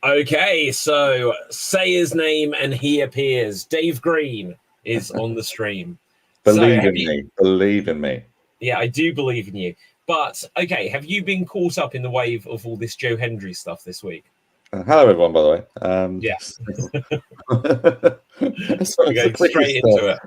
Okay, so say his name and he appears. Dave Green is on the stream. Believe in me. Believe in me. Yeah, I do believe in you. But okay, have you been caught up in the wave of all this Joe Hendry stuff this week? Hello, everyone. By the way, Yes. it's We're going straight into it.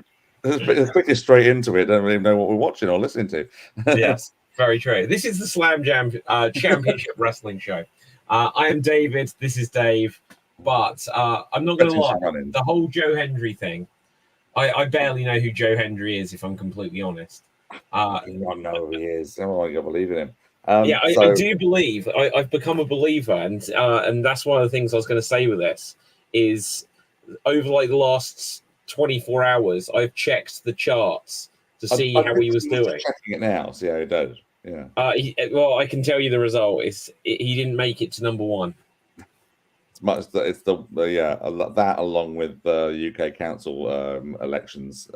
It's quickly straight into it. Don't even know what we're watching or listening to. Yes, very true. This is the Slam Jam Championship Wrestling Show. I am David. This is Dave. But I'm not going to lie. The whole Joe Hendry thing, I barely know who Joe Hendry is, if I'm completely honest. I know who he is. Oh, I believe in him. Yeah, I do believe. I've become a believer, and that's one of the things I was going to say with this is over like the last 24 hours, I've checked the charts to see how he was doing. Checking it now, see how he does. Yeah. Well, I can tell you the result is he didn't make it to number one. It's that along with the UK council elections.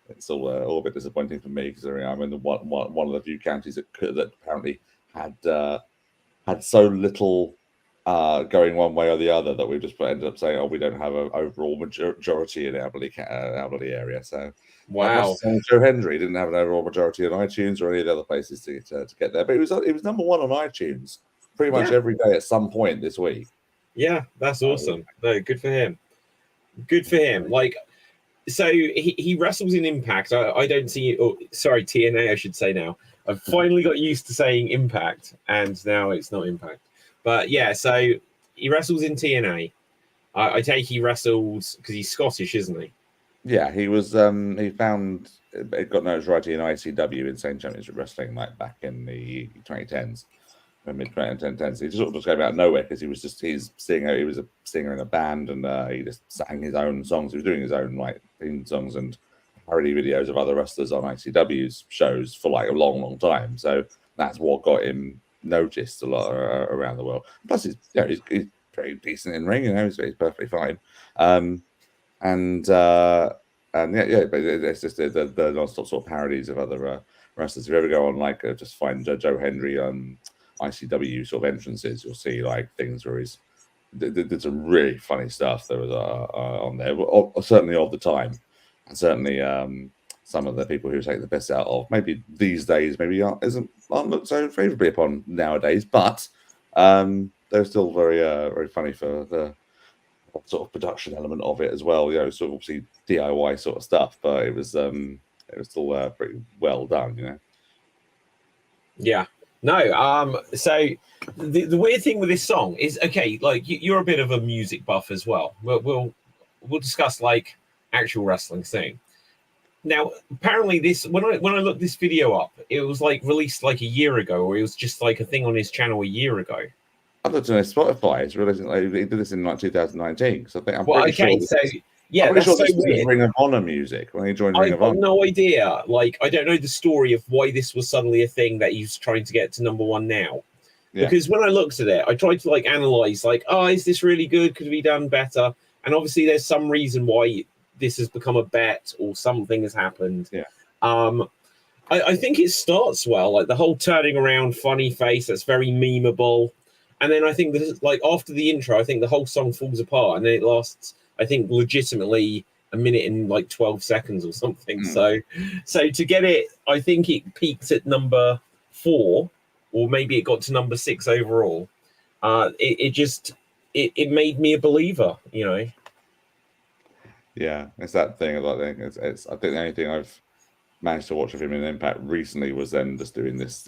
It's all a bit disappointing for me because I'm in one of the few counties that apparently had so little going one way or the other that we just ended up saying, "Oh, we don't have an overall majority in our bloody area." So, wow, Joe Hendry didn't have an overall majority on iTunes or any of the other places to get there, but it was number one on iTunes pretty much every day at some point this week. Yeah, that's awesome. No, good for him. Good for him. Like. So he wrestles in Impact. I don't see. Oh, sorry, TNA. I should say now. I've finally got used to saying Impact, and now it's not Impact. But yeah, so he wrestles in TNA. I take he wrestles because he's Scottish, isn't he? Yeah, he was. He got notoriety in ICW, Insane Championship Wrestling, like back in the 2010s. Mid 2010s, he sort of just came out of nowhere because he was a singer in a band, and he just sang his own songs. He was doing his own like theme songs and parody videos of other wrestlers on ICW's shows for like a long time. So that's what got him noticed a lot around the world. Plus, he's pretty decent in ring. He's perfectly fine. And yeah, but it's just the non-stop sort of parodies of other wrestlers. If you ever go on just find Joe Hendry ICW sort of entrances, you'll see like things where he's did some really funny stuff that was on there, certainly of the time, and certainly some of the people who take the best out of maybe these days aren't looked so favorably upon nowadays, but they're still very funny for the sort of production element of it as well. Sort of obviously DIY sort of stuff, but it was still pretty well done. Yeah. No, so the weird thing with this song is, okay, like you're a bit of a music buff as well. We'll discuss like actual wrestling soon. Now, apparently when I looked this video up, it was like released like a year ago, or it was just like a thing on his channel a year ago. I looked on Spotify. It's releasing he did this in like 2019. So I think I'm pretty sure. So yeah, that's so weird. Ring of Honor music when he joined Ring of Honor. I've got no idea. Like, I don't know the story of why this was suddenly a thing that he's trying to get to number one now. Yeah. Because when I looked at it, I tried to like analyze, like, oh, is this really good? Could it be done better? And obviously, there's some reason why this has become a bet or something has happened. Yeah. I think it starts well, like the whole turning around, funny face. That's very memeable. And then I think that like after the intro, I think the whole song falls apart, and then it lasts, I think, legitimately a minute and like 12 seconds or something. So to get it, I think it peaked at number 4, or maybe it got to number 6 overall. It made me a believer, Yeah, it's that thing. I think I think the only thing I've managed to watch of him in Impact recently was then just doing this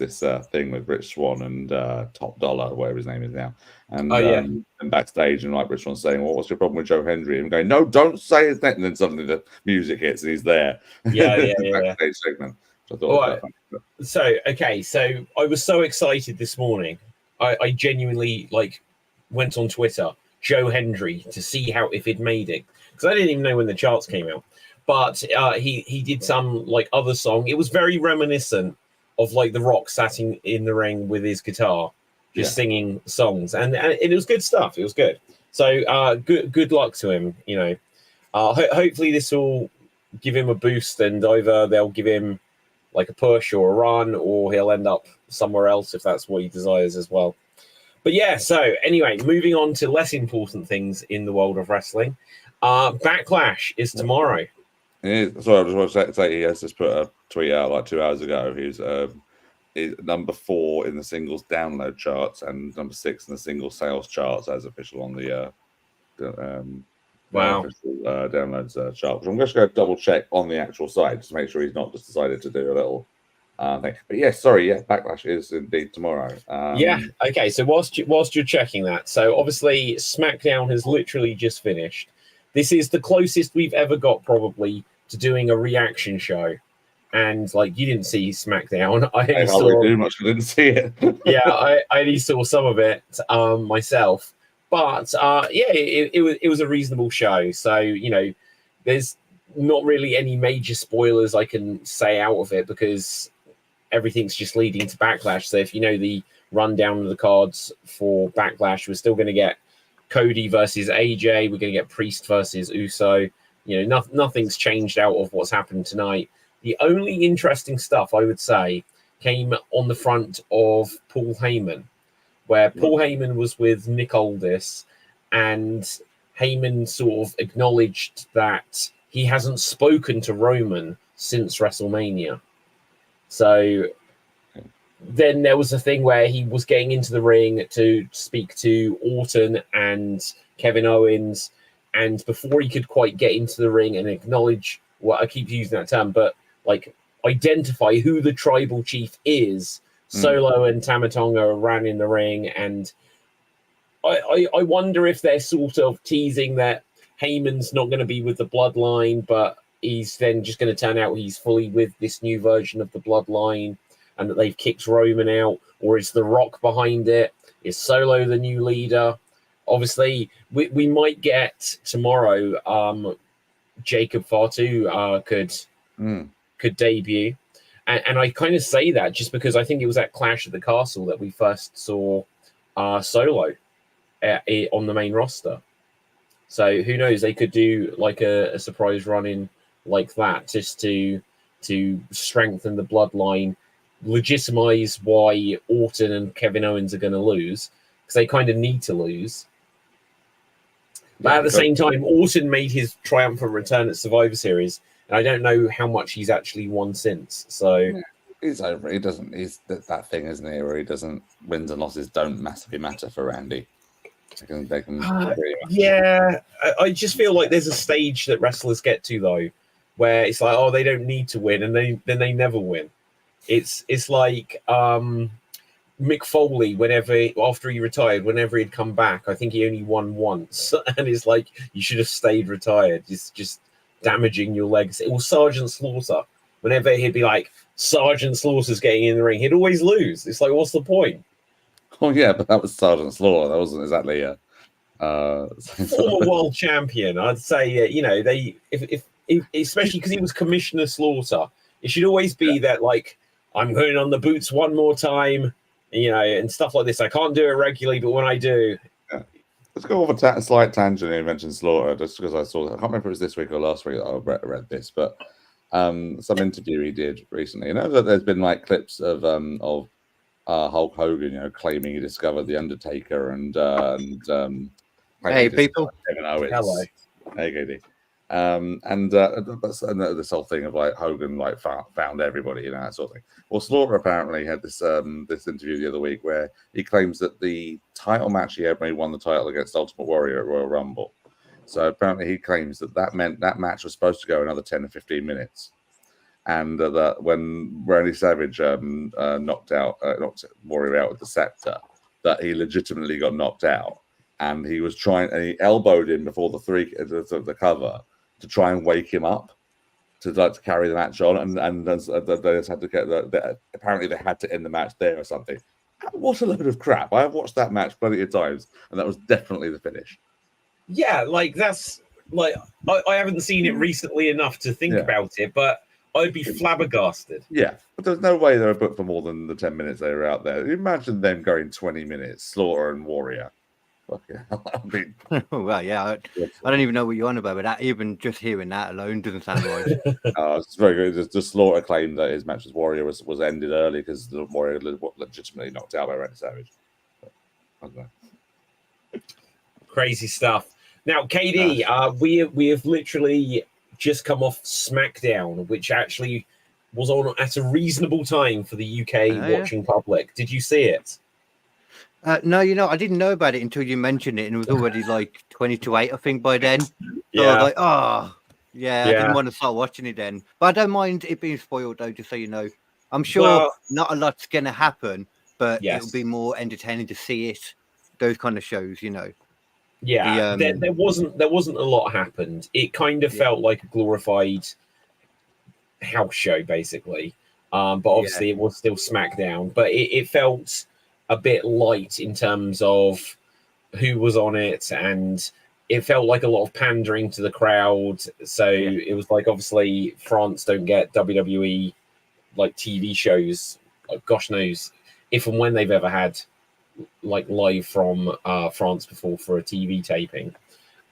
thing with Rich Swann and Top Dollar, whatever his name is now, and and backstage, and like Rich Swann saying, "Well, what's your problem with Joe Hendry?" And going, "No, don't say his name." And then suddenly the music hits and he's there. Yeah. Backstage segment. I thought so I was so excited this morning. I genuinely like went on Twitter, Joe Hendry, to see if he'd made it, because I didn't even know when the charts came out. But he did some like other song. It was very reminiscent of like The Rock sat in the ring with his guitar, just singing songs, and it was good stuff. It was good. So good luck to him. Hopefully this will give him a boost, and either they'll give him like a push or a run, or he'll end up somewhere else if that's what he desires as well. But yeah, so anyway, moving on to less important things in the world of wrestling. Backlash is tomorrow. Sorry, I just want to say he has just put a tweet out like 2 hours ago. He's number 4 in the singles download charts and number 6 in the single sales charts as official on the Wow. official downloads chart. So I'm just going to double check on the actual site just to make sure he's not just decided to do a little thing. But yes, sorry, yeah, Backlash is indeed tomorrow. Yeah. Okay. So whilst you're checking that, so obviously SmackDown has literally just finished. This is the closest we've ever got probably to doing a reaction show. And like you didn't see SmackDown, I didn't see it. Yeah, I only saw some of it myself, but yeah, it was a reasonable show. So there's not really any major spoilers I can say out of it because everything's just leading to Backlash. So if you know the rundown of the cards for Backlash, we're still going to get Cody versus AJ. We're going to get Priest versus Uso. Nothing's changed out of what's happened tonight. The only interesting stuff I would say came on the front of Paul Heyman, where Paul Heyman was with Nick Aldis, and Heyman sort of acknowledged that he hasn't spoken to Roman since WrestleMania. So then there was a thing where he was getting into the ring to speak to Orton and Kevin Owens, and before he could quite get into the ring and acknowledge, I keep using that term, but like identify who the tribal chief is, Solo and Tama Tonga ran in the ring, and I wonder if they're sort of teasing that Heyman's not going to be with the Bloodline, but he's then just going to turn out he's fully with this new version of the Bloodline, and that they've kicked Roman out, or is The Rock behind it? Is Solo the new leader? Obviously, we might get tomorrow. Jacob Fatu could debut. And I kind of say that just because I think it was at Clash at the Castle that we first saw Solo on the main roster. So who knows? They could do like a surprise run in like that just to strengthen the Bloodline, legitimize why Orton and Kevin Owens are going to lose, because they kind of need to lose. But at the same time, Orton made his triumphant return at Survivor Series, and I don't know how much he's actually won since. So he's over. He doesn't. He's that thing, isn't he? Where he doesn't. Wins and losses don't massively matter for Randy. They can yeah, I just feel like there's a stage that wrestlers get to though, where it's like, oh, they don't need to win, and then they never win. It's like Mick Foley, after he retired, whenever he'd come back, I think he only won once, and it's like you should have stayed retired. It's just damaging your legacy. Or Sergeant Slaughter, whenever he'd be like, Sergeant Slaughter's getting in the ring, he'd always lose. It's like, what's the point? Oh yeah, but that was Sergeant Slaughter. That wasn't exactly a former world champion. I'd say, they if especially because he was Commissioner Slaughter, it should always be that like I'm going on the boots one more time. And stuff like this. I can't do it regularly, but when I do... Yeah. Let's go off a slight tangent. You mentioned Slaughter, just because I saw that. I can't remember if it was this week or last week that I read this, but some interview he did recently. That there's been like clips of Hulk Hogan, claiming he discovered The Undertaker and hey, people. Kevin Owens. Hello. Hey, Katie. And this whole thing of like Hogan like found everybody, that sort of thing. Well, Slaughter apparently had this this interview the other week where he claims that the title match he had when he won the title against Ultimate Warrior at Royal Rumble. So apparently he claims that meant that match was supposed to go another 10 or 15 minutes, and that when Randy Savage knocked Warrior out with the scepter, that he legitimately got knocked out, and he was trying, and he elbowed him before the cover to try and wake him up to carry the match on, and they just had to get apparently they had to end the match there or something. What a load of crap! I have watched that match plenty of times, and that was definitely the finish. Yeah, like that's like I haven't seen it recently enough to think about it, but I'd be flabbergasted. Yeah, but there's no way they were booked for more than the 10 minutes they were out there. Imagine them going 20 minutes, Slaughter and Warrior. Well, yeah, I don't even know what you're on about, but that, even just hearing that alone doesn't sound right. It's very good. The Slaughter claimed that his match with Warrior was ended early because the Warrior legitimately knocked out by Randy Savage. I don't know. Crazy stuff. Now, KD, we have literally just come off SmackDown, which actually was on at a reasonable time for the UK watching public. Did you see it? No, I didn't know about it until you mentioned it, and it was already like 20 to 8, I think, by then. So Yeah. I was like, I didn't want to start watching it then. But I don't mind it being spoiled, though, just so you know. I'm sure not a lot's going to happen, but it'll be more entertaining to see it, those kind of shows, Yeah, there wasn't a lot happened. It kind of felt like a glorified house show, basically. But obviously it was still SmackDown. But it felt a bit light in terms of who was on it, and it felt like a lot of pandering to the crowd. So it was like, obviously France don't get WWE like TV shows, like gosh knows if and when they've ever had like live from France before for a TV taping.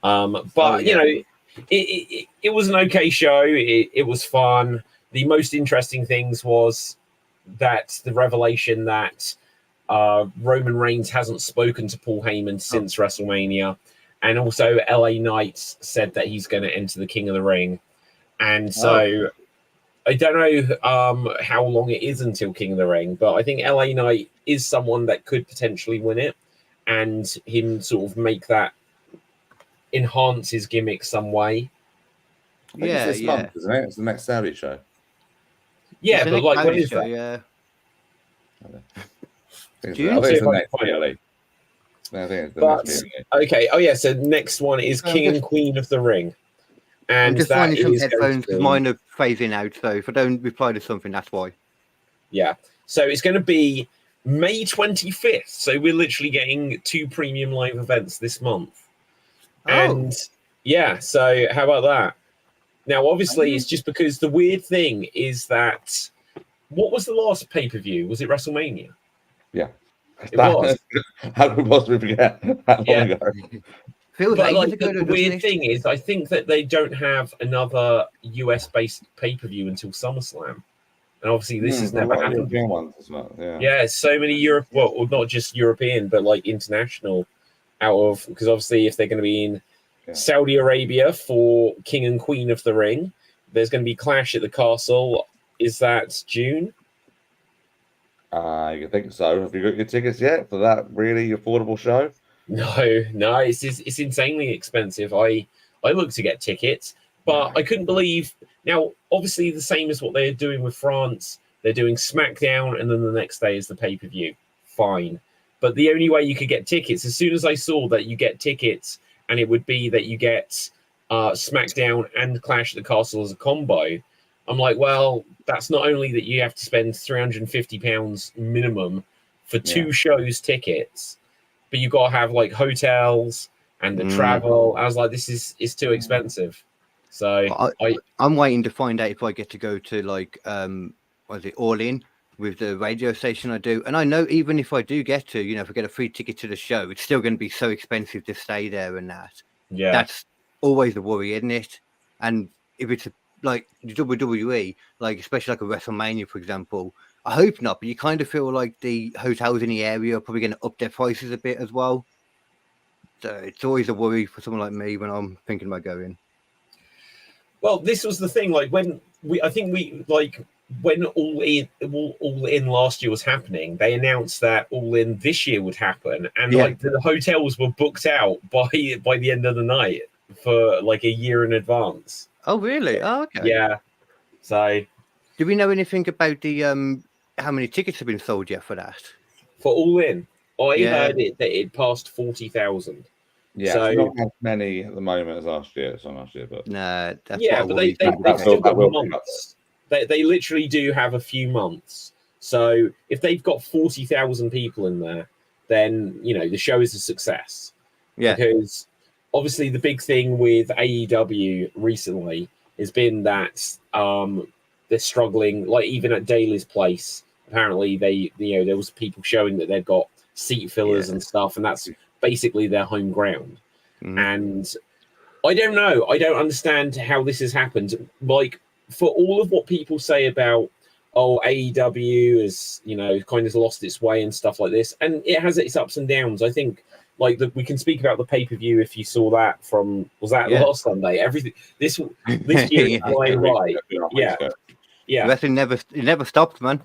But you know, it was an okay show. It was fun. The most interesting things was that the revelation that Roman Reigns hasn't spoken to Paul Heyman since WrestleMania, and also LA Knight said that he's going to enter the King of the Ring, and so I don't know how long it is until King of the Ring, but I think LA Knight is someone that could potentially win it, and him sort of make that enhance his gimmick some way. I think it's this month, isn't it? It's the next Saudi show. Yeah, but like, when is that? Yeah. I think it's the next yearly. I think it's the next yearly. Okay. Oh yeah. So next one is King and Queen of the Ring. And I'm just finding some headphones because mine are phasing out. So if I don't reply to something, that's why. Yeah. So it's going to be May 25th. So we're literally getting 2 premium live events this month. And yeah, so how about that? Now, obviously, it's just because the weird thing is that what was the last pay-per-view? Was it WrestleMania? Yeah. It was. How could we possibly forget? How long ago? But like, the weird thing is, I think that they don't have another US-based pay-per-view until SummerSlam. And obviously, this has never happened. Yeah, so many well, not just European, but like international because obviously if they're going to be in Saudi Arabia for King and Queen of the Ring, there's going to be Clash at the Castle. Is that June? I think so. Have you got your tickets yet for that really affordable show? No, it's insanely expensive. I looked to get tickets, but I couldn't believe. Now, obviously, the same as what they're doing with France. They're doing SmackDown, and then the next day is the pay-per-view. Fine. But the only way you could get tickets, as soon as I saw that you get tickets, and it would be that you get SmackDown and Clash at the Castle as a combo, I'm like, well, that's not only that you have to spend £350 minimum for 2 shows tickets, but you've got to have like hotels and the travel. I was like, this is too expensive. So I'm waiting to find out if I get to go to like what is it, All In with the radio station I do. And I know even if I do get to, if I get a free ticket to the show, it's still going to be so expensive to stay there and that. Yeah. That's always the worry, isn't it? And if it's like WWE, like especially like a WrestleMania, for example, I hope not, but you kind of feel like the hotels in the area are probably going to up their prices a bit as well. So it's always a worry for someone like me when I'm thinking about going. Well, this was the thing. Like when All In last year was happening, they announced that All In this year would happen, and like the hotels were booked out by the end of the night for like a year in advance. Oh, really? Oh, okay. Yeah. So, do we know anything about the how many tickets have been sold yet for that? For All In, I heard that it passed 40,000. Yeah, so not as many at the moment as last year. But nah, that's but they've still got months. They literally do have a few months. So if they've got 40,000 people in there, then the show is a success. Yeah, because obviously the big thing with AEW recently has been that they're struggling. Like even at Daly's place, apparently there was people showing that they've got seat fillers and stuff, and that's basically their home ground. And I don't know. I don't understand how this has happened. Like, for all of what people say about oh, AEW has, kind of lost its way and stuff like this. And it has its ups and downs. I think, like, we can speak about the pay-per-view if you saw that was that last Sunday? Everything, this year is flying by. Yeah. Wrestling never stopped, man.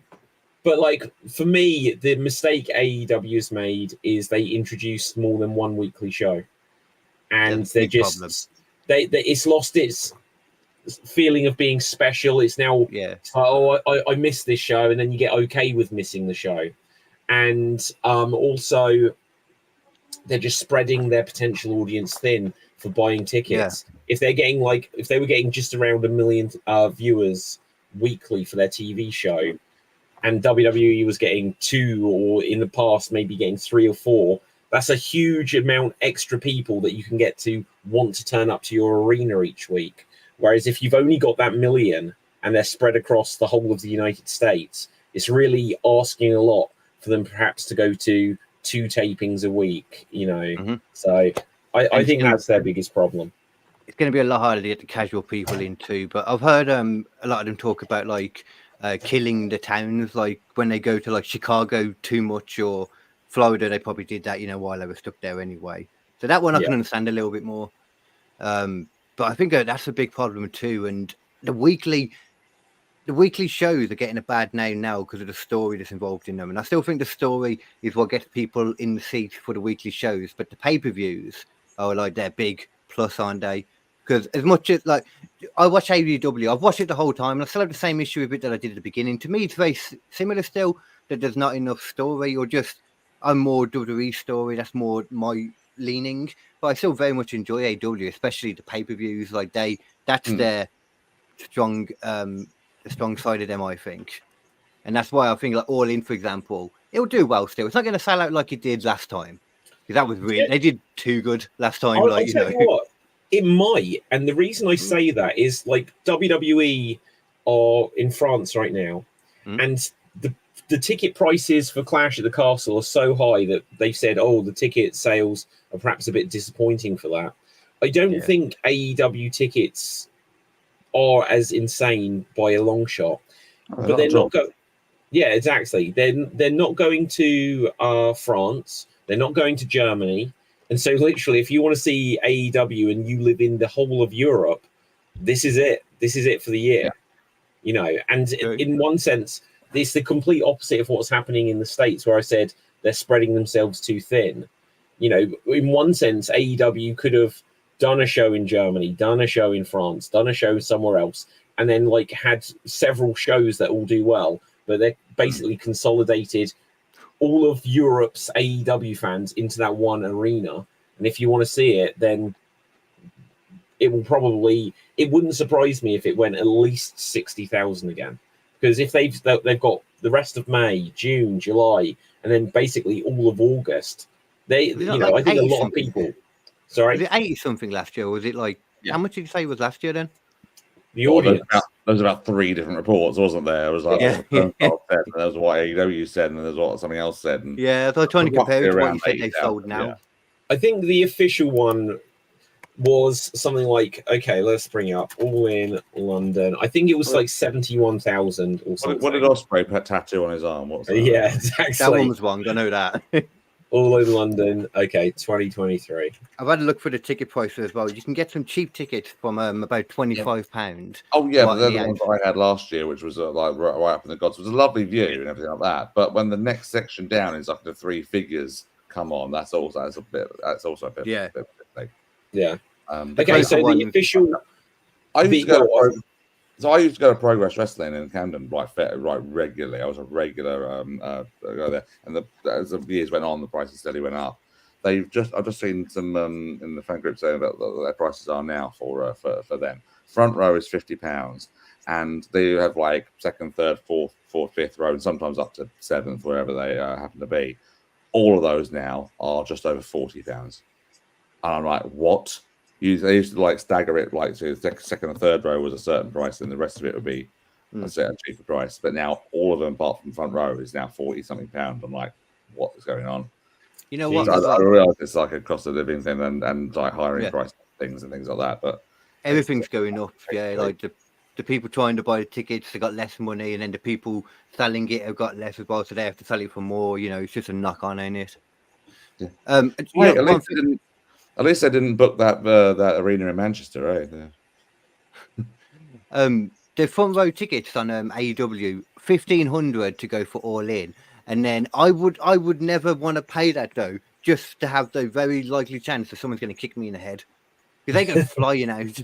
But, like, for me, the mistake AEW has made is they introduced more than one weekly show. And they're just... Problem. It's lost its feeling of being special. It's now, I missed this show, and then you get okay with missing the show. And also, they're just spreading their potential audience thin for buying tickets. If they're getting if they were getting just around 1 million viewers weekly for their TV show, and WWE was getting 2, or in the past maybe getting 3 or 4, that's a huge amount extra people that you can get to want to turn up to your arena each week. Whereas if you've only got that 1 million and they're spread across the whole of the United States, it's really asking a lot for them perhaps to go to 2 tapings a week, So I think that's their biggest problem. It's going to be a lot harder to get the casual people in too. But I've heard a lot of them talk about killing the towns, like when they go to like Chicago too much, or Florida, they probably did that, while they were stuck there anyway. So that one I can understand a little bit more. But I think that's a big problem too. And the weekly shows are getting a bad name now because of the story that's involved in them. And I still think the story is what gets people in the seat for the weekly shows. But the pay-per-views are like their big plus, aren't they? Because as much as I watch AEW, I've watched it the whole time, and I still have the same issue with it that I did at the beginning. To me, it's very similar still, that there's not enough story, or just I'm more WWE story. That's more my leaning. But I still very much enjoy AEW, especially the pay-per-views. That's their strong, the strong side of them, I think. And that's why I think All In, for example, it'll do well still. It's not going to sell out like it did last time. Because that was really, they did too good last time. I'll tell you what, it might. And the reason I say that is WWE are in France right now. And the ticket prices for Clash at the Castle are so high that they said, the ticket sales are perhaps a bit disappointing for that. I don't think AEW tickets are as insane by a long shot. But they're not going... Yeah, exactly. They're not going to France. They're not going to Germany. And so literally, if you want to see AEW and you live in the whole of Europe, this is it. This is it for the year. And in one sense, it's the complete opposite of what's happening in the States, where I said they're spreading themselves too thin. In one sense, AEW could have done a show in Germany, done a show in France, done a show somewhere else, and then had several shows that all do well. But they're basically consolidated all of Europe's AEW fans into that one arena. And if you want to see it, then it wouldn't surprise me if it went at least 60,000 again. Because if they've got the rest of May, June, July, and then basically all of August, I think a lot of people. Sorry, was it 80 something last year? Or was it how much did you say was last year then? The audience. There was about 3 different reports, wasn't there? It was there was what AEW said, and there was what something else said. And I was trying to compare it to what you said they sold now. Yeah. I think the official one was something like, okay, let's bring it up. All In London. I think it was 71,000 or something. What did Ospreay put tattoo on his arm? What was that? Yeah, exactly. That one was wrong. I know that. All In London. Okay, 2023. I've had a look for the ticket prices as well. You can get some cheap tickets from about £25. Oh yeah, but they're the ones I had last year, which was right up in the gods. It was a lovely view and everything like that. But when the next section down is the 3 figures come on, that's also a bit. Yeah. Yeah. Okay, so the official. I used to go to Progress Wrestling in Camden regularly. I was a regular go there, and as the years went on, the prices steadily went up. I've just seen some in the fan group saying that their prices are now for them. Front row is £50, and they have second, third, fourth, fifth row, and sometimes up to 7th, wherever they happen to be. All of those now are just over £40, and I'm like, what? They used to stagger it so the second and third row was a certain price, and the rest of it would be a certain cheaper price. But now all of them, apart from front row, is now £40-something. I'm like, what is going on? You know what? I realise it's a cost of living thing and hiring price things and things like that. But everything's going up. Yeah, the people trying to buy the tickets, they got less money, and then the people selling it have got less as well, so they have to sell it for more. It's just a knock on, ain't it? Yeah. Yeah, at least they didn't book that arena in Manchester, right? The front row tickets on AEW, 1,500 to go for All In, and then I would never want to pay that though, just to have the very likely chance that someone's going to kick me in the head because they go flying out.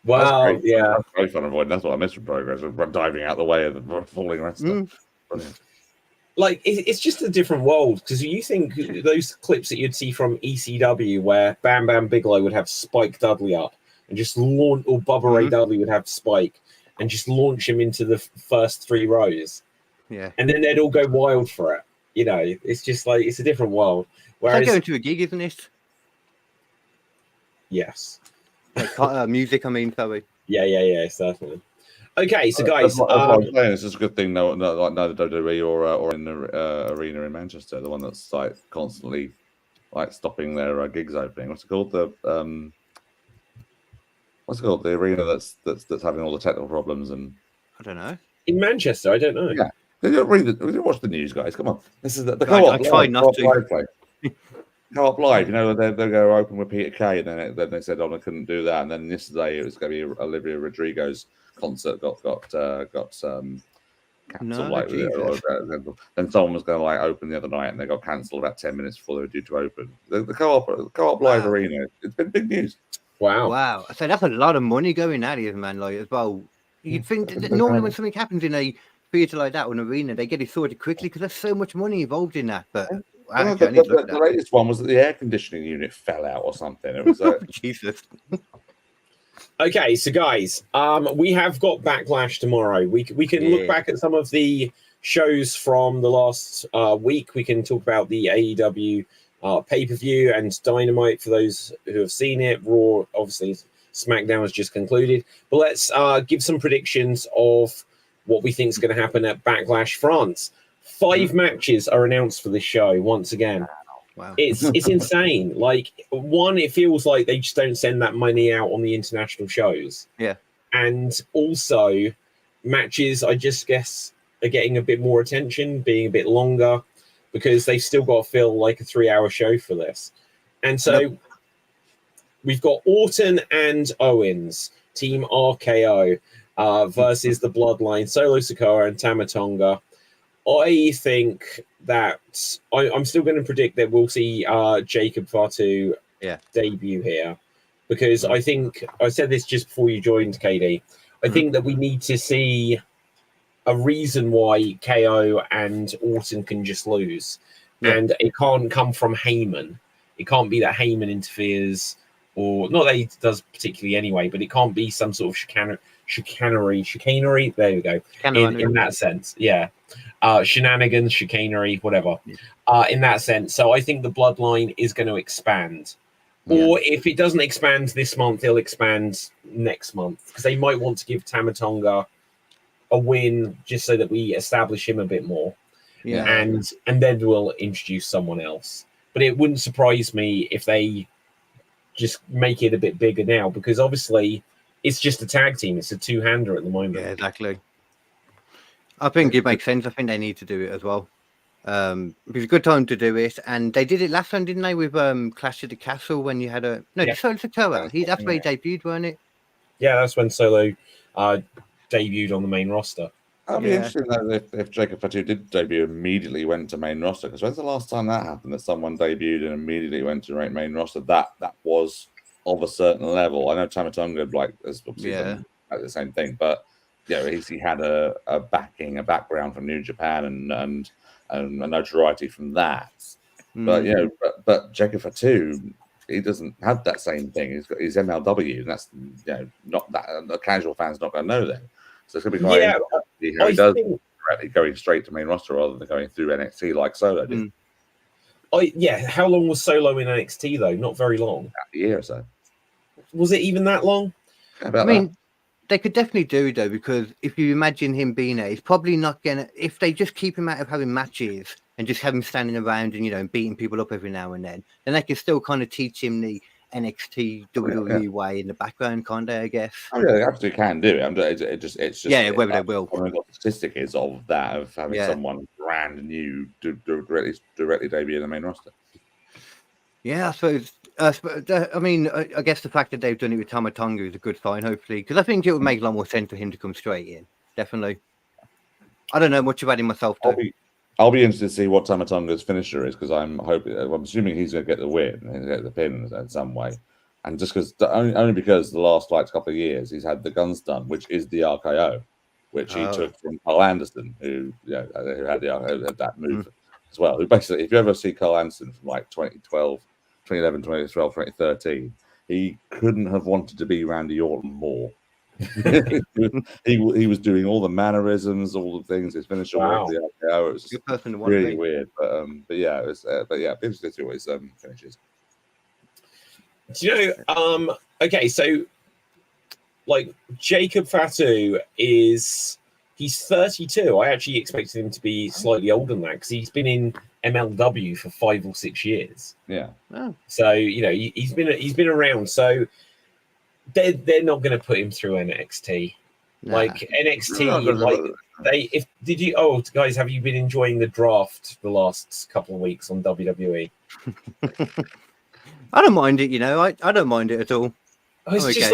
Wow, yeah. That's great fun avoiding. That's what I miss from Progress. Diving out the way of the falling wrestler. Brilliant. Like it's just a different world because you think those clips that you'd see from ECW where Bam Bam Bigelow would have Spike Dudley up and just launch, or Bubba Ray Dudley would have Spike and just launch him into the first 3 rows. Yeah, and then they'd all go wild for it. It's just like it's a different world. Whereas it's like going to a gig, isn't it? Yes. Like, music, I mean, sorry. Yeah, certainly. Okay, so guys, that's what I'm saying. It's just a good thing, like neither WWE or in the arena in Manchester, the one that's like constantly like stopping their gigs opening. What's it called? The arena that's having all the technical problems and I don't know. In Manchester, I don't know. Yeah, we didn't watch the news, guys. Come on, this is the Co-op. I tried not to. Co-op Live, they go open with Peter Kay, and then they said, "Oh, I couldn't do that." And then yesterday it was going to be Olivia Rodrigo's concert got cancelled. Then someone was going to like open the other night, and they got cancelled about 10 minutes before they were due to open. The co-op Live arena. It's been big news. Wow. So that's a lot of money going at it, man. Like as well, you'd think that normally when something happens in a theatre like that or an arena, they get it sorted quickly because there's so much money involved in that. But the latest one was that the air conditioning unit fell out or something. It was Jesus. Okay, so guys, we have got Backlash tomorrow. We can look back at some of the shows from the last week. We can talk about the AEW pay-per-view and Dynamite for those who have seen it. Raw, obviously, SmackDown has just concluded. But let's give some predictions of what we think is going to happen at Backlash France. 5 matches are announced for this show once again. Wow. It's insane. Like, one, it feels like they just don't send that money out on the international shows. Yeah. And also, matches, I just guess, are getting a bit more attention, being a bit longer, because they've still got to fill like a 3-hour show for this. And so we've got Orton and Owens, Team RKO, versus the Bloodline, Solo Sikoa and Tama Tonga. I think that I'm still going to predict that we'll see Jacob Fatu debut here, because I think I said this just before you joined, KD. I think that we need to see a reason why KO and Orton can just lose, and it can't come from Heyman. It can't be that Heyman interferes, or not that he does particularly anyway, but it can't be some sort of chicanery. There we go. In that sense, shenanigans, chicanery, whatever. In that sense, so I think the Bloodline is going to expand. Or if it doesn't expand this month, it'll expand next month, because they might want to give Tama Tonga a win just so that we establish him a bit more. And then we'll introduce someone else. But it wouldn't surprise me if they just make it a bit bigger now, because obviously it's just a tag team. It's a two-hander at the moment. Yeah, exactly. I think it makes sense. I think they need to do it as well. It was a good time to do it, and they did it last time, didn't they? With Clash of the Castle, when you had Solo Sikoa. That's where he debuted, weren't it? Yeah, that's when Solo debuted on the main roster. That'd be interesting though, if Jacob Fatu did debut immediately went to main roster, because when's the last time that happened, that someone debuted and immediately went to main roster? That was of a certain level. I know Tama Tonga has obviously done the same thing, but he had a backing, a background from New Japan and a notoriety from that. But Jacob Fatu, he doesn't have that same thing. He's got his MLW, and that's not that the casual fan's not going to know that. So it's going to be quite interesting to see how he does directly going straight to main roster rather than going through NXT like Solo did. How long was Solo in NXT though? Not very long. A year or so. Was it even that long? They could definitely do it though, because if you imagine him being there, he's probably not gonna. If they just keep him out of having matches and just have him standing around and beating people up every now and then they can still kind of teach him the NXT WWE way in the background, kind of, I guess. Oh yeah, they absolutely can do it. It's just Whether they will. I don't know what the statistic is of that, of having someone brand new directly debut in the main roster. Yeah, I suppose. I mean, I guess the fact that they've done it with Tama Tonga is a good sign, hopefully, because I think it would make a lot more sense for him to come straight in. Definitely. I don't know much about him myself, though. I'll be interested to see what Tama Tonga's finisher is, because I'm assuming he's going to get the win and get the pin in some way. And just because only because the last couple of years he's had the gun stun, which is the RKO, which he took from Carl Anderson, who had that move as well. Who basically, if you ever see Carl Anderson from 2012, 2011, 2012, 2013, he couldn't have wanted to be Randy Orton more. he was doing all the mannerisms, all the things. His finisher work, the RKO. It was just really weird, but yeah, it was. But yeah, interesting to always finishes. Do you know? Okay, so Jacob Fatu he's 32. I actually expected him to be slightly older than that because he's been in MLW for 5 or 6 years. Yeah. Oh. So he's been around. So they're not going to put him through NXT. Nah. NXT, guys, have you been enjoying the draft the last couple of weeks on WWE? I don't mind it, I don't mind it at all. It's just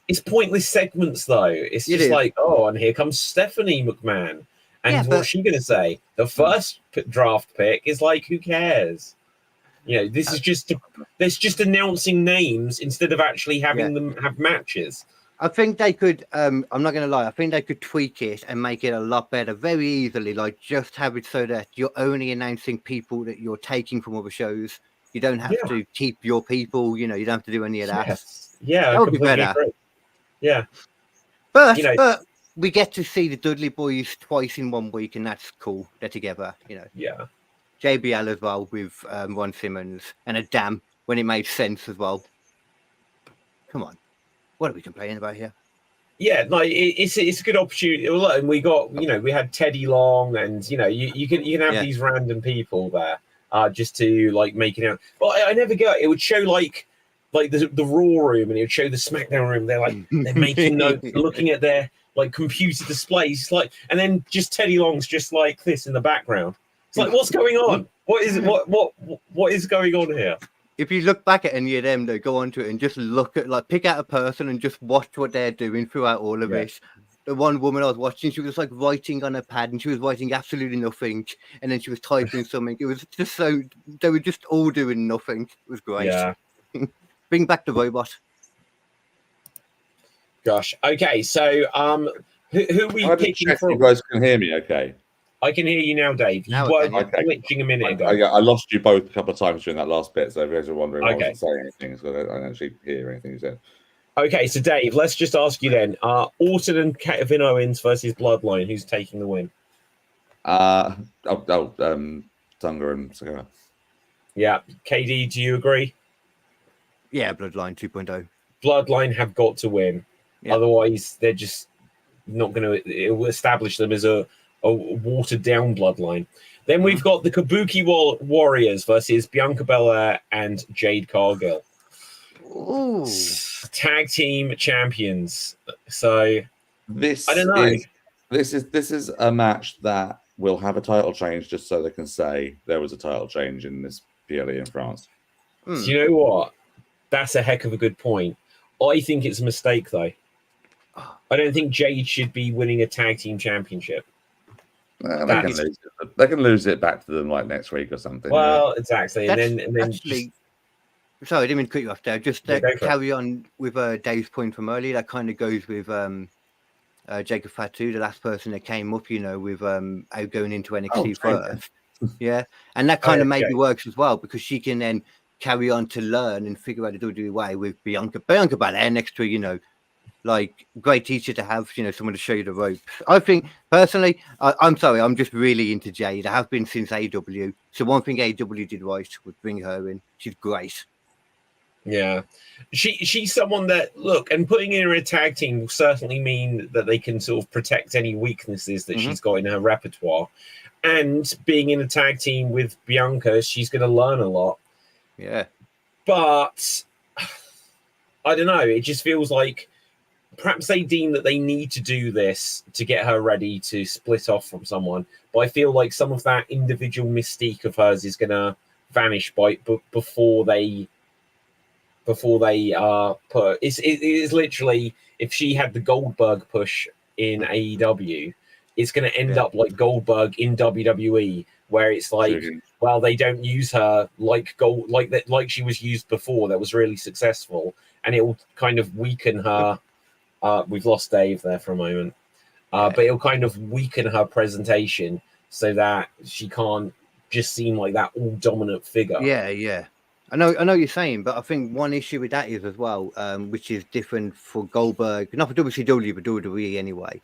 it's pointless segments, though. It's just and here comes Stephanie McMahon. And what's she going to say? The first draft pick is who cares? This is just announcing names instead of actually having them have matches. I think they could, I'm not going to lie, I think they could tweak it and make it a lot better very easily. Just have it so that you're only announcing people that you're taking from other shows. You don't have to keep your people, you don't have to do any of that. Yeah, that would be better. Agree. Yeah. But we get to see the Dudley Boys twice in 1 week, and that's cool. They're together, Yeah. JBL as well with Ron Simmons and a Dam when it made sense as well. Come on. What are we complaining about here? Yeah, it's a good opportunity. And we got, we had Teddy Long and, you can have these random people there just to make it out. But I never get it. Would show the Raw room and it would show the SmackDown room. They're making notes, looking at their computer displays. And then just Teddy Long's just like this in the background. It's what's going on? What is going on here? If you look back at any of them, they go onto it and just look at pick out a person and just watch what they're doing throughout all of it. The one woman I was watching, she was writing on a pad and she was writing absolutely nothing, and then she was typing something. It was just they were just all doing nothing. It was great. Yeah. Bring back the robot. Gosh. Okay, so who are we picking from? You guys can hear me, okay? I can hear you now, Dave. You were glitching a minute ago. I lost you both a couple of times during that last bit, so if you guys are wondering, I wasn't saying anything, so I don't actually hear anything you said. Okay, so Dave, let's just ask you then. Orton and Kevin Owens versus Bloodline. Who's taking the win? Tonga and Sakura. Yeah. KD, do you agree? Yeah, Bloodline 2.0. Bloodline have got to win. Yeah. Otherwise, they're just not going to... It will establish them as a watered-down Bloodline. Then we've got the Kabuki Warriors versus Bianca Belair and Jade Cargill. Ooh. Tag team champions. So I don't know. This is a match that will have a title change just so they can say there was a title change in this PLE in France. Do you know what? That's a heck of a good point. I think it's a mistake, though. I don't think Jade should be winning a tag team championship. They can lose it back to them next week or something. Well, exactly. And then actually, sorry, I didn't mean to cut you off there. Just carry on with Dave's point from earlier. That kind of goes with Jacob Fatu, the last person that came up, with going into NXT first. Yeah, and that kind of maybe works as well because she can then carry on to learn and figure out the WWE way with Bianca Belair next to great teacher to have, someone to show you the ropes. I think personally, I'm sorry, I'm just really into Jade. I have been since AW. So one thing AW did right was bring her in. She's great. Yeah, she's someone that and putting her in a tag team will certainly mean that they can sort of protect any weaknesses that she's got in her repertoire. And being in a tag team with Bianca, she's going to learn a lot. Yeah, but I don't know. It just feels like perhaps they deem that they need to do this to get her ready to split off from someone. But I feel like some of that individual mystique of hers is going to vanish before they put it is literally, if she had the Goldberg push in AEW, it's going to end up like Goldberg in WWE, where it's like, well, they don't use her like like she was used before. That was really successful, and it will kind of weaken her. We've lost Dave there for a moment, but it'll kind of weaken her presentation so that she can't just seem like that all dominant figure. Yeah. I know what you're saying, but I think one issue with that is as well, which is different for Goldberg, not for WCW, but WWE anyway,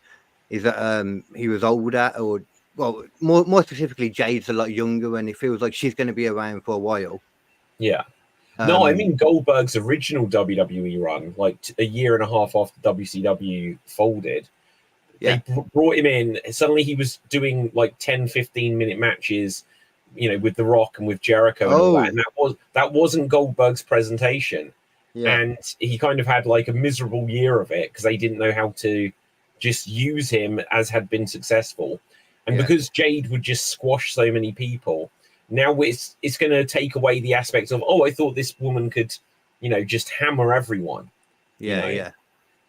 is that he was older, or well, more specifically, Jade's a lot younger, and it feels like she's going to be around for a while. Yeah. No, I mean Goldberg's original WWE run, like a year and a half after WCW folded. Yeah. They brought him in. Suddenly he was doing like 10, 15-minute matches, with The Rock and with Jericho and all that. And that wasn't Goldberg's presentation. Yeah. And he kind of had like a miserable year of it because they didn't know how to just use him as had been successful. And because Jade would just squash so many people, now it's going to take away the aspect of, I thought this woman could, just hammer everyone. Yeah.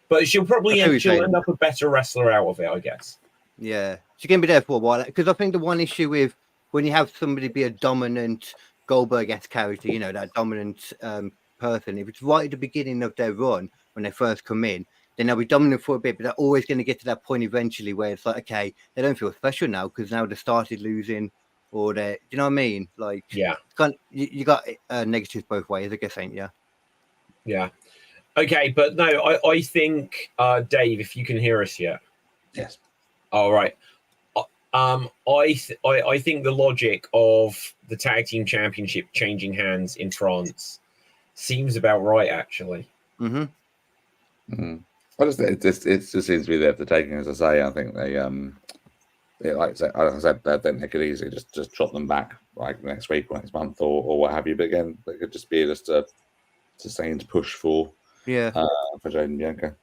But she'll probably end up a better wrestler out of it, I guess. Yeah. She can be there for a while. Because I think the one issue with when you have somebody be a dominant Goldberg-esque character, that dominant person, if it's right at the beginning of their run, when they first come in, then they'll be dominant for a bit, but they're always going to get to that point eventually where it's like, okay, they don't feel special now because now they started losing, or they, you know what I mean? Like, yeah, you got negatives both ways, I guess, ain't you? Yeah. Okay, but no, I think Dave, if you can hear us yet. Yes. All right. I think the logic of the tag team championship changing hands in France seems about right, actually. Mm-hmm. Mm-hmm. I just it just seems to be there for the taking, as I say. I think they like I said, they think they could easily just drop them back like next week or next month or what have you. But again, they could just be just a sustained push for Jade and Bianca.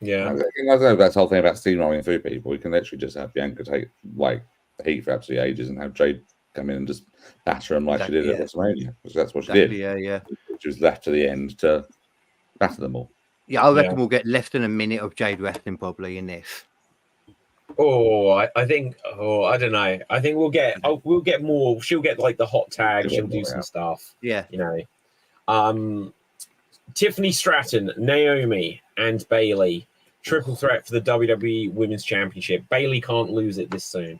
Yeah, I don't know, that whole thing about steamrolling through people. We can literally just have Bianca take like the heat for absolutely ages and have Jade come in and just batter them like she did at WrestleMania, because that's what she did. Yeah. She was left to the end to batter them all. Yeah, I reckon we'll get less than a minute of Jade wrestling probably in this. I think. I don't know. I think we'll get more. She'll get like the hot tag. She'll do some stuff. Yeah. Tiffany Stratton, Naomi, and Bayley. Triple threat for the WWE Women's Championship. Bayley can't lose it this soon.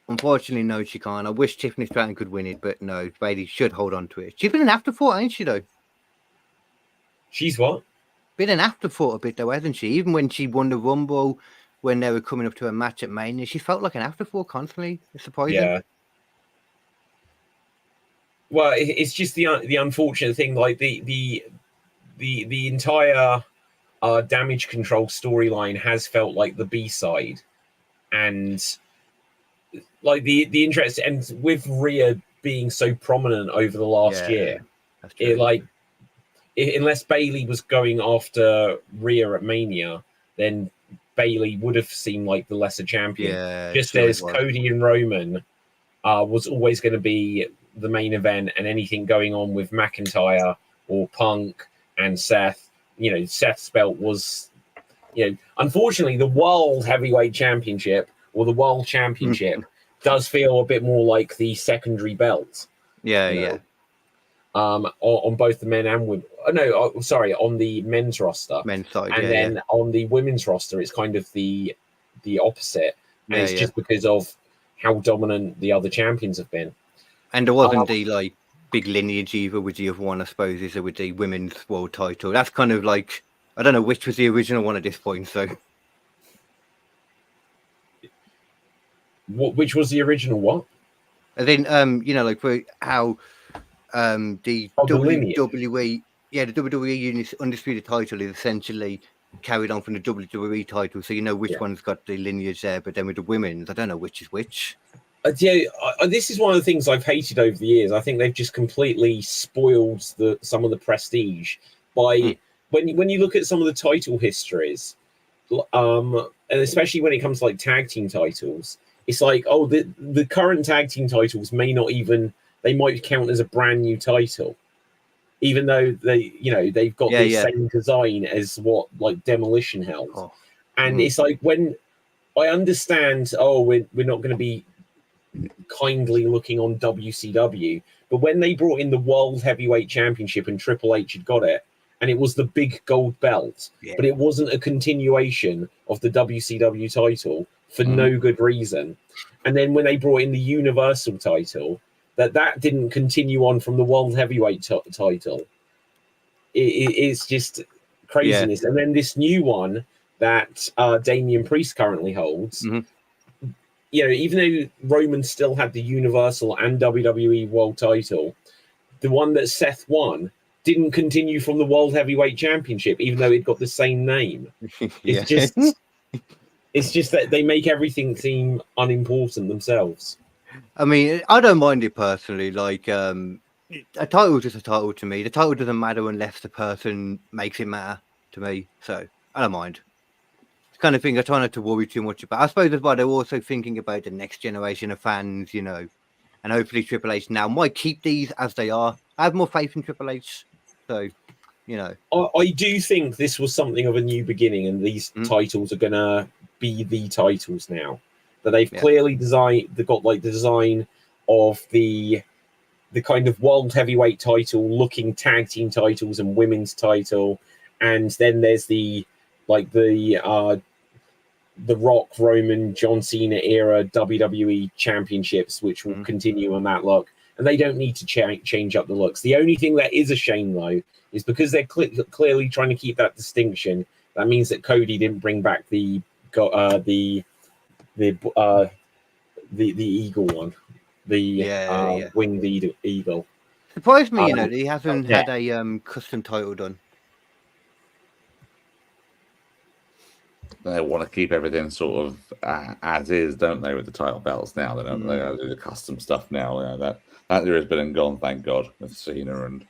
Unfortunately, no, she can't. I wish Tiffany Stratton could win it, but no, Bayley should hold on to it. She's been an afterthought, ain't she, though? She's what? Been an afterthought a bit, though, hasn't she? Even when she won the Rumble, when they were coming up to a match at Mania, she felt like an afterthought constantly. It's surprising. Yeah. Well, it's just the unfortunate thing. Like the entire Damage Control storyline has felt like the B-side, and like the interest, and with Rhea being so prominent over the last year, unless Bayley was going after Rhea at Mania, then Bayley would have seemed like the lesser champion. Yeah, just as Cody and Roman was always going to be the main event, and anything going on with McIntyre or Punk and Seth, Seth's belt was, unfortunately, the World Heavyweight Championship or the World Championship does feel a bit more like the secondary belt. Yeah. On both the men and women. On the men's roster. Men's side, and then on the women's roster, it's kind of the opposite. And it's just because of how dominant the other champions have been. And there wasn't the big lineage either with the other one, I suppose, is there with the women's world title. That's kind of like, I don't know which was the original one at this point, so. Which was the original what? I think, for how the WWE, the WWE Unit's undisputed title is essentially carried on from the WWE title, so which one's got the lineage there, but then with the women's, I don't know which is which. This is one of the things I've hated over the years. I think they've just completely spoiled some of the prestige by when you look at some of the title histories, and especially when it comes to like tag team titles, it's like, oh, the current tag team titles may not even, they might count as a brand new title, even though they've got the same design as what like Demolition held. And it's like, when I understand, we're not going to be kindly looking on WCW, but when they brought in the World Heavyweight Championship and Triple H had got it, and it was the big gold belt, but it wasn't a continuation of the WCW title for no good reason. And then when they brought in the Universal title, that didn't continue on from the World Heavyweight title. It's just craziness. And then this new one that Damian Priest currently holds, even though Roman still had the Universal and WWE World title, the one that Seth won didn't continue from the World Heavyweight Championship, even though it got the same name. It's just that they make everything seem unimportant themselves. I mean, I don't mind it personally. Like, a title is just a title to me. The title doesn't matter unless the person makes it matter to me. So I don't mind. It's the kind of thing I try not to worry too much about. I suppose that's why they're also thinking about the next generation of fans, and hopefully Triple H now might keep these as they are. I have more faith in Triple H. So, I do think this was something of a new beginning, and these titles are going to be the titles now. That they've clearly designed, they've got like the design of the kind of world heavyweight title, looking tag team titles and women's title, and then there's the Rock, Roman, John Cena era WWE championships, which will continue on that look. And they don't need to change up the looks. The only thing that is a shame, though, is because they're clearly trying to keep that distinction. That means that Cody didn't bring back the eagle one, the winged eagle. Surprised me, that he hasn't had a custom title done. They want to keep everything sort of as is, don't they, with the title belts now? They don't. They do the custom stuff now. That era has been and gone, thank God, with Cena and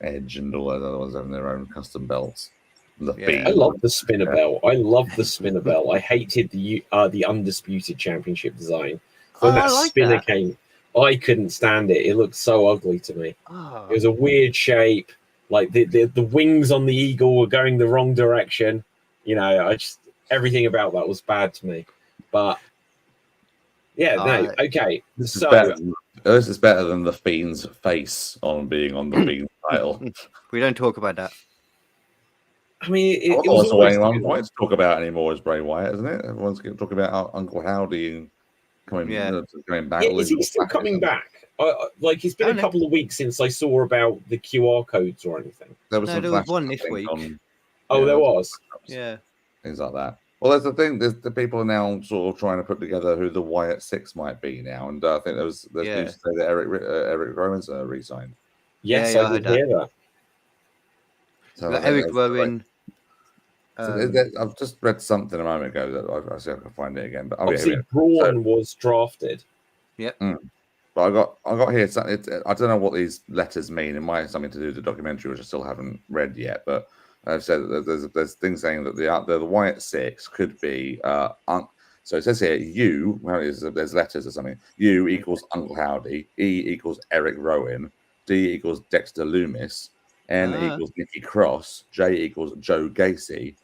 Edge and all those other ones having their own custom belts. I love the spinner belt. I love the spinner belt. I hated the Undisputed Championship design. When that spinner came, I couldn't stand it. It looked so ugly to me. It was a weird shape. Like the wings on the eagle were going the wrong direction. Everything about that was bad to me. But okay. This is better than the Fiend's face being on the Fiend title. We don't talk about that. I mean, it was always anyone wants to talk about anymore is Bray Wyatt, isn't it? Everyone's going to talk about Uncle Howdy and coming back. Is he still coming back? It's been a couple of weeks since I saw about the QR codes or anything. There was one this week. There was. Yeah. Things like that. Well, that's the thing. The people are now sort of trying to put together who the Wyatt Six might be now, and I think there's news to say that Eric Rowan's re-signed. Yes, I did hear that. So Eric Rowan. I've just read something a moment ago that I see if I can find it again. But obviously, Braun was drafted. Yep. But I got here. I don't know what these letters mean. It might have something to do with the documentary, which I still haven't read yet. But I've said that there's things saying that the Wyatt Six could be so it says here there's letters or something. U equals Uncle Howdy, E equals Eric Rowan, D equals Dexter Loomis, N equals Nikki Cross, J equals Joe Gacy,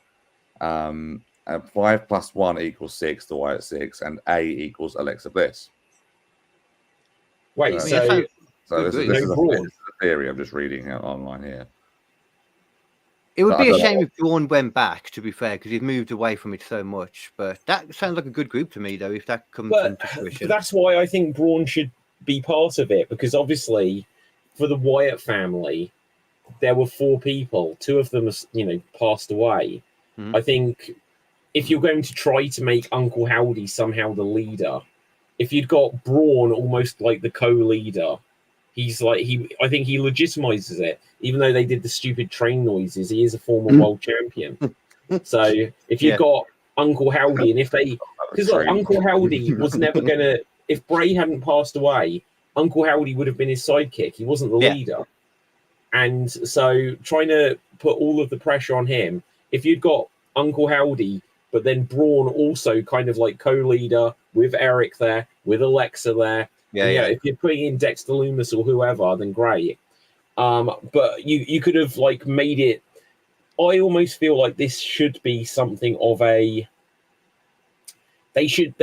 and 5 + 1 = 6, the Wyatt Six, and A equals Alexa Bliss. Wait, so this is a theory I'm just reading out online here. It would be a shame if Braun went back, to be fair, because he's moved away from it so much. But that sounds like a good group to me, though, if that comes into fruition. That's why I think Braun should be part of it, because obviously, for the Wyatt family, there were 4 people. 2 of them, passed away. I think if you're going to try to make Uncle Howdy somehow the leader, if you'd got Braun almost like the co-leader, I think he legitimizes it. Even though they did the stupid train noises, he is a former world champion. So if you've got Uncle Howdy, and because Uncle Howdy was never gonna, if Bray hadn't passed away, Uncle Howdy would have been his sidekick. He wasn't the leader. And so trying to put all of the pressure on him. If you'd got Uncle Howdy, but then Braun also kind of like co-leader with Eric there, with Alexa there. Yeah. If you're putting in Dexter Loomis or whoever, then great. But you could have like made it. I almost feel like this should be something of a. They should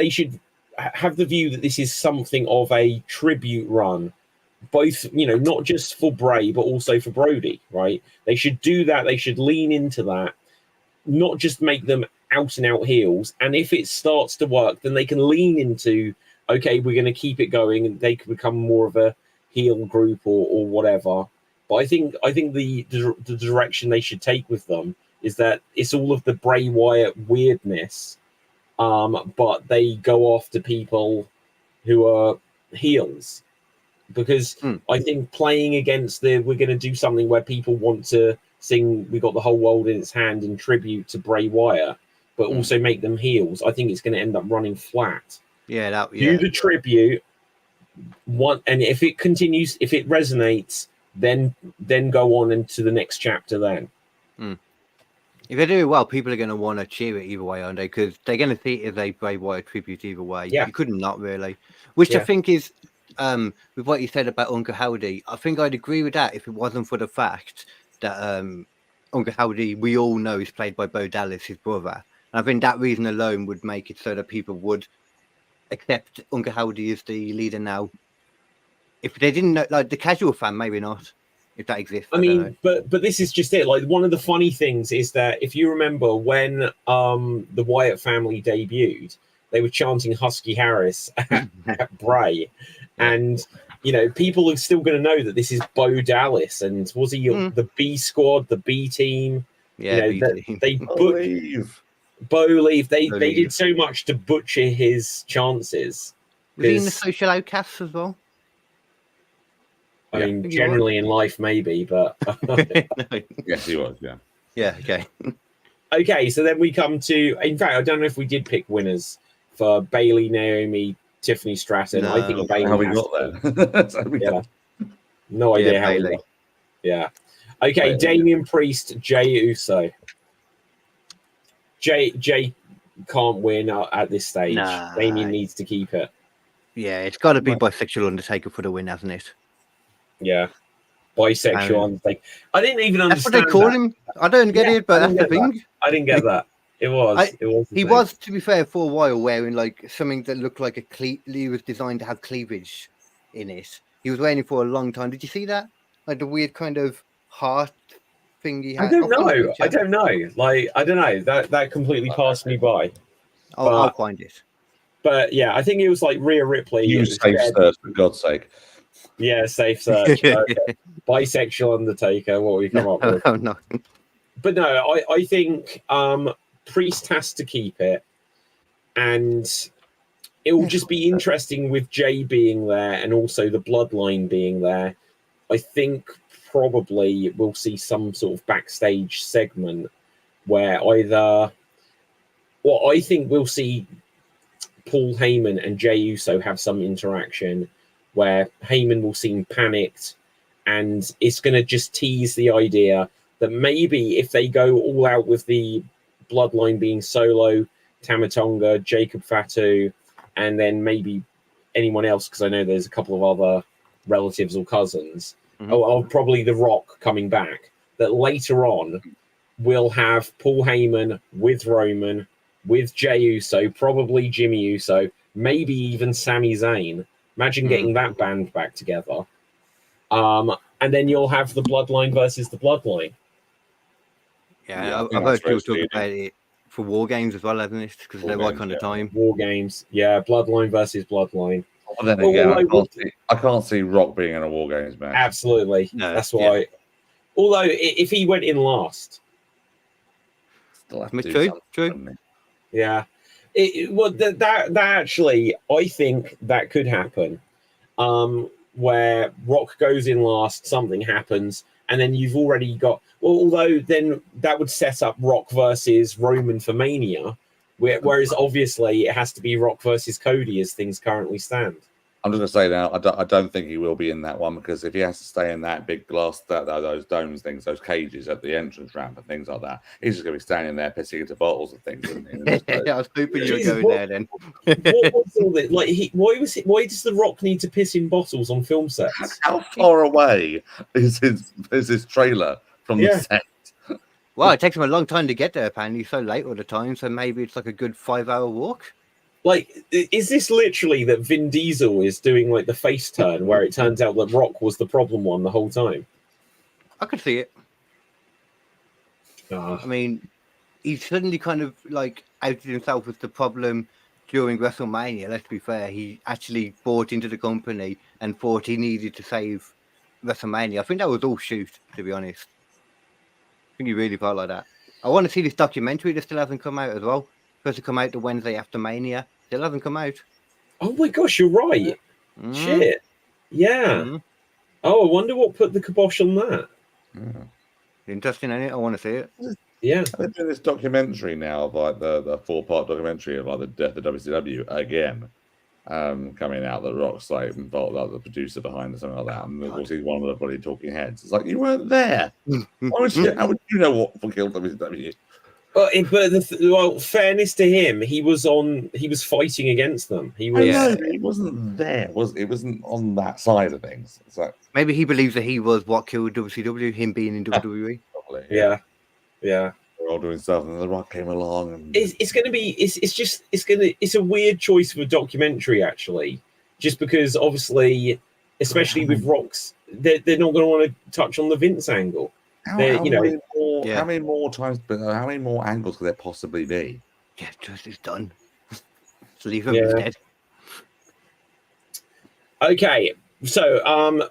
have the view that this is something of a tribute run, both not just for Bray but also for Brody. Right? They should do that. They should lean into that, not just make them out and out heels. And if it starts to work, then they can lean into, okay, we're going to keep it going, and they can become more of a heel group or whatever. But I think the direction they should take with them is that it's all of the Bray Wyatt weirdness, but they go after people who are heels, because I think playing against we're going to do something where people want to sing "We Got the Whole World in Its Hand" in tribute to Bray Wyatt, but also make them heels. I think it's going to end up running flat. Do the tribute one, and if it continues, if it resonates, then go on into the next chapter. Then, if they do it well, people are going to want to cheer it either way, aren't they? Because they're going to see it as a Bray Wyatt tribute either way. Yeah. You couldn't not really. Which I think is, with what you said about Uncle Howdy, I think I'd agree with that if it wasn't for the fact that Uncle Howdy, we all know, is played by Bo Dallas, his brother. And I think that reason alone would make it so that people would accept Uncle Howdy as the leader now. If they didn't know, like the casual fan, maybe not, if that exists. I mean, but this is just it. Like, one of the funny things is that if you remember when the Wyatt family debuted, they were chanting Husky Harris at Bray. And, people are still going to know that this is Bo Dallas. And was he the B squad, the B team? Yeah, they Bo Leave. They did so much to butcher his chances. Was he in the Social Outcasts as well? I mean, generally in life, maybe, but yes, he was. Yeah. Yeah. Okay. Okay. So then we come to. In fact, I don't know if we did pick winners for Bailey, Naomi, Tiffany Stratton. No. I think Bailey. How we got there? No idea how Bailey. we got. Yeah. Okay. Damian Priest, Jey Uso. Jay can't win at this stage. Nah. Damian needs to keep it. Yeah, it's got to be Bisexual Undertaker for the win, hasn't it? Yeah. Bisexual Undertaker. I didn't even understand. That's what they call him. I don't get it, but that's the thing. I didn't get that. It was. He was, to be fair, for a while wearing like something that looked like he was designed to have cleavage in it. He was wearing it for a long time. Did you see that? Like the weird kind of heart thing he had. I don't know. Like, I don't know. That completely passed me by. I'll find it. But yeah, I think it was like Rhea Ripley. Use safe search, for God's sake. Yeah, safe search. Okay. Bisexual Undertaker. What we come up with? Oh no. But no, I think Priest has to keep it, and it will just be interesting with Jay being there and also the Bloodline being there. I think probably we'll see some sort of backstage segment where I think we'll see Paul Heyman and Jey Uso have some interaction where Heyman will seem panicked, and it's going to just tease the idea that maybe if they go all out with the Bloodline being Solo, Tamatonga, Jacob Fatu, and then maybe anyone else, because I know there's a couple of other relatives or cousins, or probably The Rock coming back, that later on we'll have Paul Heyman with Roman, with Jey Uso, probably Jimmy Uso, maybe even Sami Zayn. Imagine getting that band back together. And then you'll have the Bloodline versus the Bloodline. Yeah, I've heard people talk about it for War Games as well, hasn't it? Because they're right on the time. War Games, yeah, Bloodline versus Bloodline. Well, then again, I can't see Rock being in a War Games match. Absolutely. No, that's why. Yeah. Although, if he went in last. True. Yeah. That actually, I think that could happen. Where Rock goes in last, something happens, and then you've already got. Well, although then that would set up Rock versus Roman for Mania, whereas obviously it has to be Rock versus Cody as things currently stand. I'm just going to say now, I don't think he will be in that one, because if he has to stay in that big glass, those domes things, those cages at the entrance ramp and things like that, he's just going to be standing there pissing into bottles and things. Isn't he? I was hoping you were Jesus, going there then. What was all this? Like, why does The Rock need to piss in bottles on film sets? How far away is his trailer from the set? Well, it takes him a long time to get there, apparently. He's so late all the time, so maybe it's like a good 5-hour walk. Like, is this literally that Vin Diesel is doing like the face turn where it turns out that Rock was the problem one the whole time? I could see it. I mean, he suddenly kind of like outed himself as the problem during WrestleMania. Let's be fair, he actually bought into the company and thought he needed to save WrestleMania. I think that was all shoot, to be honest. I think he really felt like that. I want to see this documentary that still hasn't come out as well. Supposed to come out the Wednesday after Mania. Still hasn't come out. Oh my gosh, you're right. Shit. Yeah. Oh, I wonder what put the kibosh on that. Interesting, ain't it? I want to see it. Yeah. They're doing this documentary now, of like the 4-part documentary of like the death of WCW again, coming out. That Rock's like involved, like the producer behind it, something like that. And of course, he's one of the bloody talking heads. It's like, you weren't there. How would you know what killed WCW? Well, fairness to him, he was fighting against them. He was. No, he wasn't there. It wasn't on that side of things. It's like, maybe he believes that he was what killed WCW, him being in WWE. probably, Yeah. We're all doing stuff, and The Rock came along. And It's a weird choice for a documentary, actually, just because obviously, especially with Rock's, they're not going to want to touch on the Vince angle. How many more times? But how many more angles could there possibly be? Yeah, just it's done. Just leave him dead. Okay, so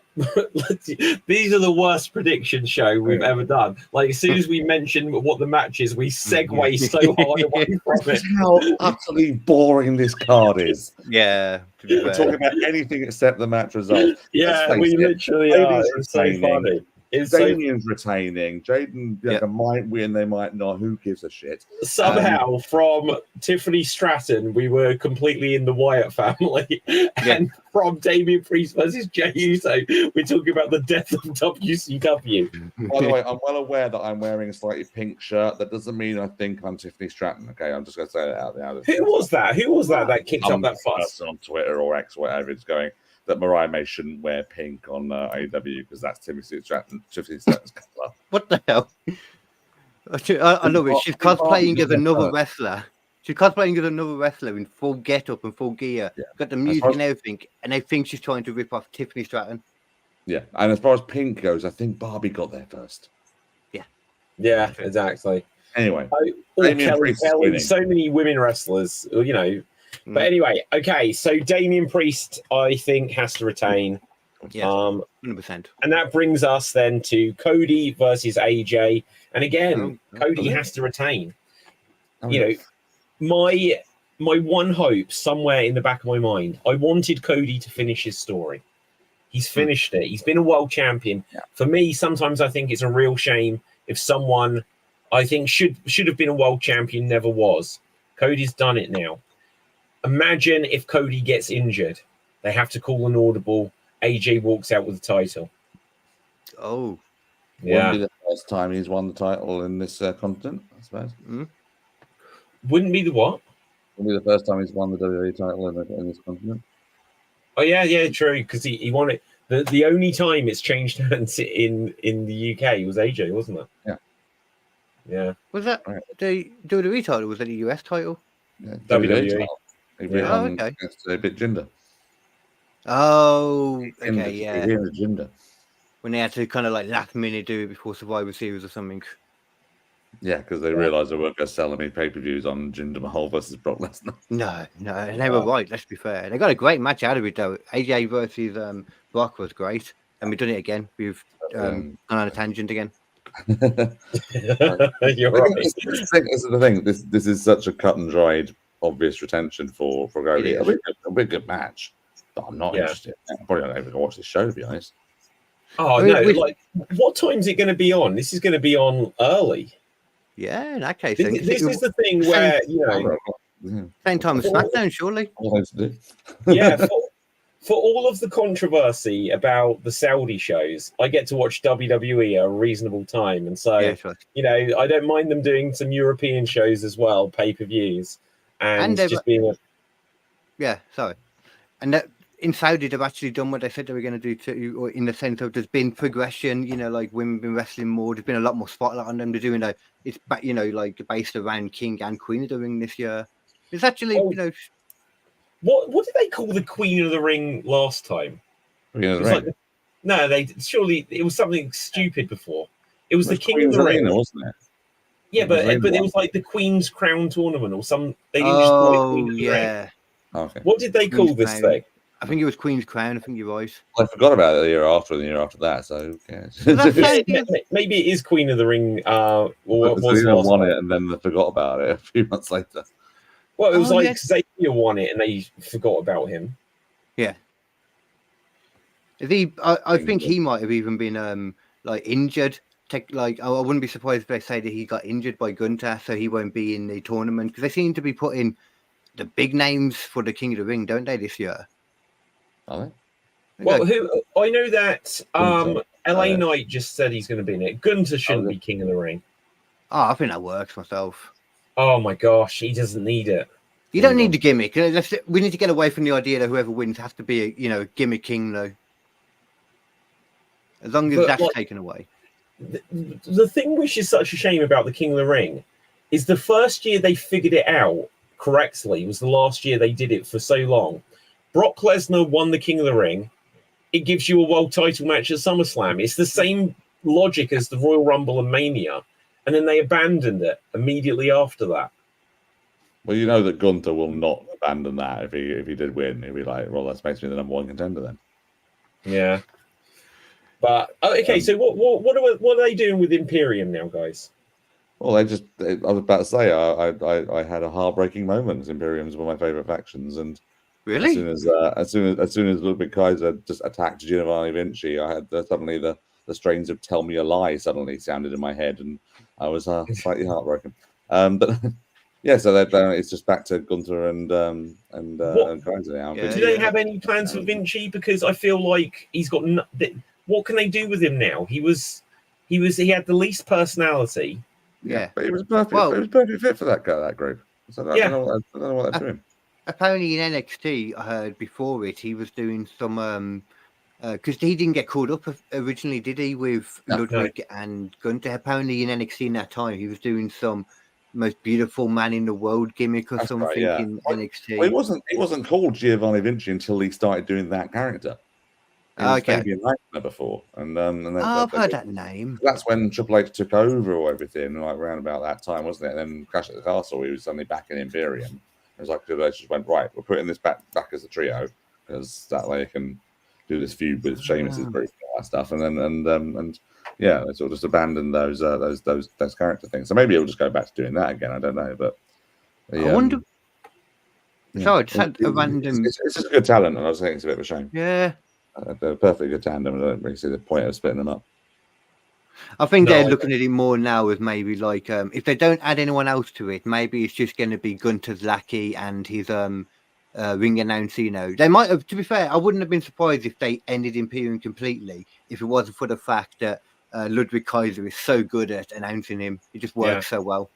these are the worst prediction show we've ever done. Like, as soon as we mention what the match is, we segue so hard away from it. How utterly boring this card is. Yeah, we're talking about anything except the match result. Yeah, we literally are. It's so funny. Damien's retaining. Jaden might win, they might not. Who gives a shit? Somehow, from Tiffany Stratton, we were completely in the Wyatt family. And from Damian Priest versus Jey Uso, we're talking about the death of WCW. By the way, I'm well aware that I'm wearing a slightly pink shirt. That doesn't mean I think I'm Tiffany Stratton. Okay, I'm just going to say that out there. Who was that that kicked up that fuss? On Twitter or X, whatever it's going, that Mariah May shouldn't wear pink on AEW because that's Tiffany Stratton's color. What the hell? I love it. She's cosplaying as another wrestler. She's cosplaying as another wrestler in full get-up and full gear. Yeah. Got the music and everything, and I think she's trying to rip off Tiffany Stratton. Yeah, and as far as pink goes, I think Barbie got there first. Yeah, exactly. Anyway, Kelly, so many women wrestlers, you know. But anyway, okay, so Damian Priest, I think, has to retain. Yeah, 100%. And that brings us then to Cody versus AJ. And again, Cody has to retain. You know, my one hope somewhere in the back of my mind, I wanted Cody to finish his story. He's finished it. He's been a world champion. Yeah. For me, sometimes I think it's a real shame if someone I think should have been a world champion never was. Cody's done it now. Imagine if Cody gets injured. They have to call an audible. AJ walks out with the title. Oh. Yeah. Wouldn't be the first time he's won the title in this continent, I suppose. Wouldn't be the what? Wouldn't be the first time he's won the WWE title in this continent. Oh, yeah, true. Because he won it. The only time it's changed hands in the UK was AJ, wasn't it? Yeah. Yeah. Was that the WWE title? Was that a US title? Yeah, WWE. Okay. It's a bit Jinder. Oh, okay, yeah. Jinder. When they had to kind of like last minute do it before Survivor Series or something. Yeah, because they realised they weren't going to sell any pay-per-views on Jinder Mahal versus Brock Lesnar. No, and they were right, let's be fair. They got a great match out of it, though. AJ versus Brock was great. And we've done it again. We've gone on a tangent again. You're right. This is the thing. This is such a cut and dried, obvious retention for Cody. It'll be a good match, but I'm not interested. I'm probably not even going to watch this show, to be honest. Oh, no. Like, what time is it going to be on? This is going to be on early. Yeah, in that case. This is the thing where, you know... Same time as SmackDown, surely. Yeah, For all of the controversy about the Saudi shows, I get to watch WWE at a reasonable time, and so Yeah, sure. I don't mind them doing some European shows as well, pay-per-views, and they've just being sorry. And that in Saudi, they've actually done what they said they were going to do too, or in the sense of there's been progression. Like women been wrestling more. There's been a lot more spotlight on them. They're doing it's back, like based around King and Queen of the Ring this year. It's actually, what did they call the Queen of the Ring last time? Queen of It the was Ring. like no, they surely it was something stupid before. It was the King Queen's of the Ring, Arena, wasn't it? yeah, but Arena it one. was like the Queen's Crown tournament or some. They didn't just call it Queen of the Ring. yeah. Okay. What did they call Queen's this Crown. thing? I think it was Queen's Crown. I think you're right. I forgot about it the year after and the year after that. So who cares? Maybe it is Queen of the Ring, or what was Selena last won time. it and then they forgot about it a few months later. Well, it was like yes. Xavier won it and they forgot about him. Yeah. I think he might have even been injured. I wouldn't be surprised if they say that he got injured by Gunter, so he won't be in the tournament, because they seem to be putting the big names for the King of the Ring, don't they, this year? Are they? Well, I know that Gunter, LA Knight just said he's going to be in it. Gunter shouldn't be King of the Ring. Oh, I think that works myself. Oh my gosh, he doesn't need it. You don't need the gimmick. We need to get away from the idea that whoever wins has to be a gimmick king, though. As long as that's taken away. The thing which is such a shame about the King of the Ring is the first year they figured it out correctly was the last year they did it for so long. Brock Lesnar won the King of the Ring. It gives you a world title match at SummerSlam. It's the same logic as the Royal Rumble and Mania. And then they abandoned it immediately after that. Well, you know that Gunter will not abandon that if he did win. He'd be like, well, that makes me the number one contender then. Yeah. But okay, so what are they doing with Imperium now, guys? Well, I was about to say I had a heartbreaking moment. Imperium's one of my favorite factions, and really, as soon as Ludwig Kaiser just attacked Giovanni Vinci, I had suddenly the strains of "Tell Me a Lie" suddenly sounded in my head, and I was slightly heartbroken. But yeah, so it's just back to Gunter and Kaiser now. Do they have any plans for Vinci? Because I feel like he's got. What can they do with him now? He had the least personality. Yeah, but he was perfect. Well, he was perfect fit for that group. So I don't know what they're doing. Apparently in NXT, I heard before he was doing some because he didn't get called up originally, did he? With Ludwig and Gunter. Apparently in NXT in that time, he was doing some most beautiful man in the world gimmick or something in NXT. Well, he wasn't called Giovanni Vinci until he started doing that character. Fabian Eichner before, and I've heard that name. That's when Triple H took over or everything, like around about that time, wasn't it? And then Clash at the Castle, he was suddenly back in Imperium. It was like Triple H just went, right, we're putting this back as a trio because that way I can do this feud with Sheamus's group and all that stuff. And then yeah, they sort of just abandoned those character things. So maybe he'll just go back to doing that again. I don't know, but I wonder. Yeah. So it's a random. It's just a good talent, and I was thinking it's a bit of a shame. Yeah. They're a perfectly good tandem. I don't really see the point of splitting them up. I think they're looking at it more now as maybe like if they don't add anyone else to it, maybe it's just going to be Gunter's lackey and his ring announcer. They might have. To be fair, I wouldn't have been surprised if they ended Imperium completely if it wasn't for the fact that Ludwig Kaiser is so good at announcing him. It just works so well.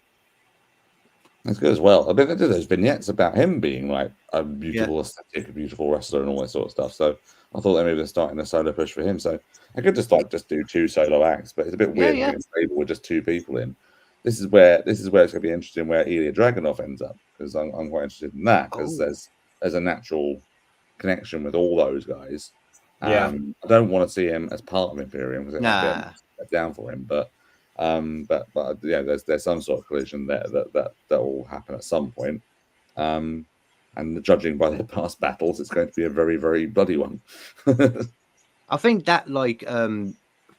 That's good as well. I mean, they did those vignettes about him being like a beautiful aesthetic, a beautiful wrestler, and all that sort of stuff. So I thought maybe they're starting a solo push for him. So I could just do 2 solo acts, but it's a bit weird having a stable with just 2 people in. This is where it's going to be interesting where Ilya Dragunov ends up, because I'm quite interested in that because there's a natural connection with all those guys. I don't want to see him as part of Imperium because it might be a step down for him, but yeah, there's some sort of collision there that will happen at some point. And judging by their past battles, it's going to be a very, very bloody one. I think that from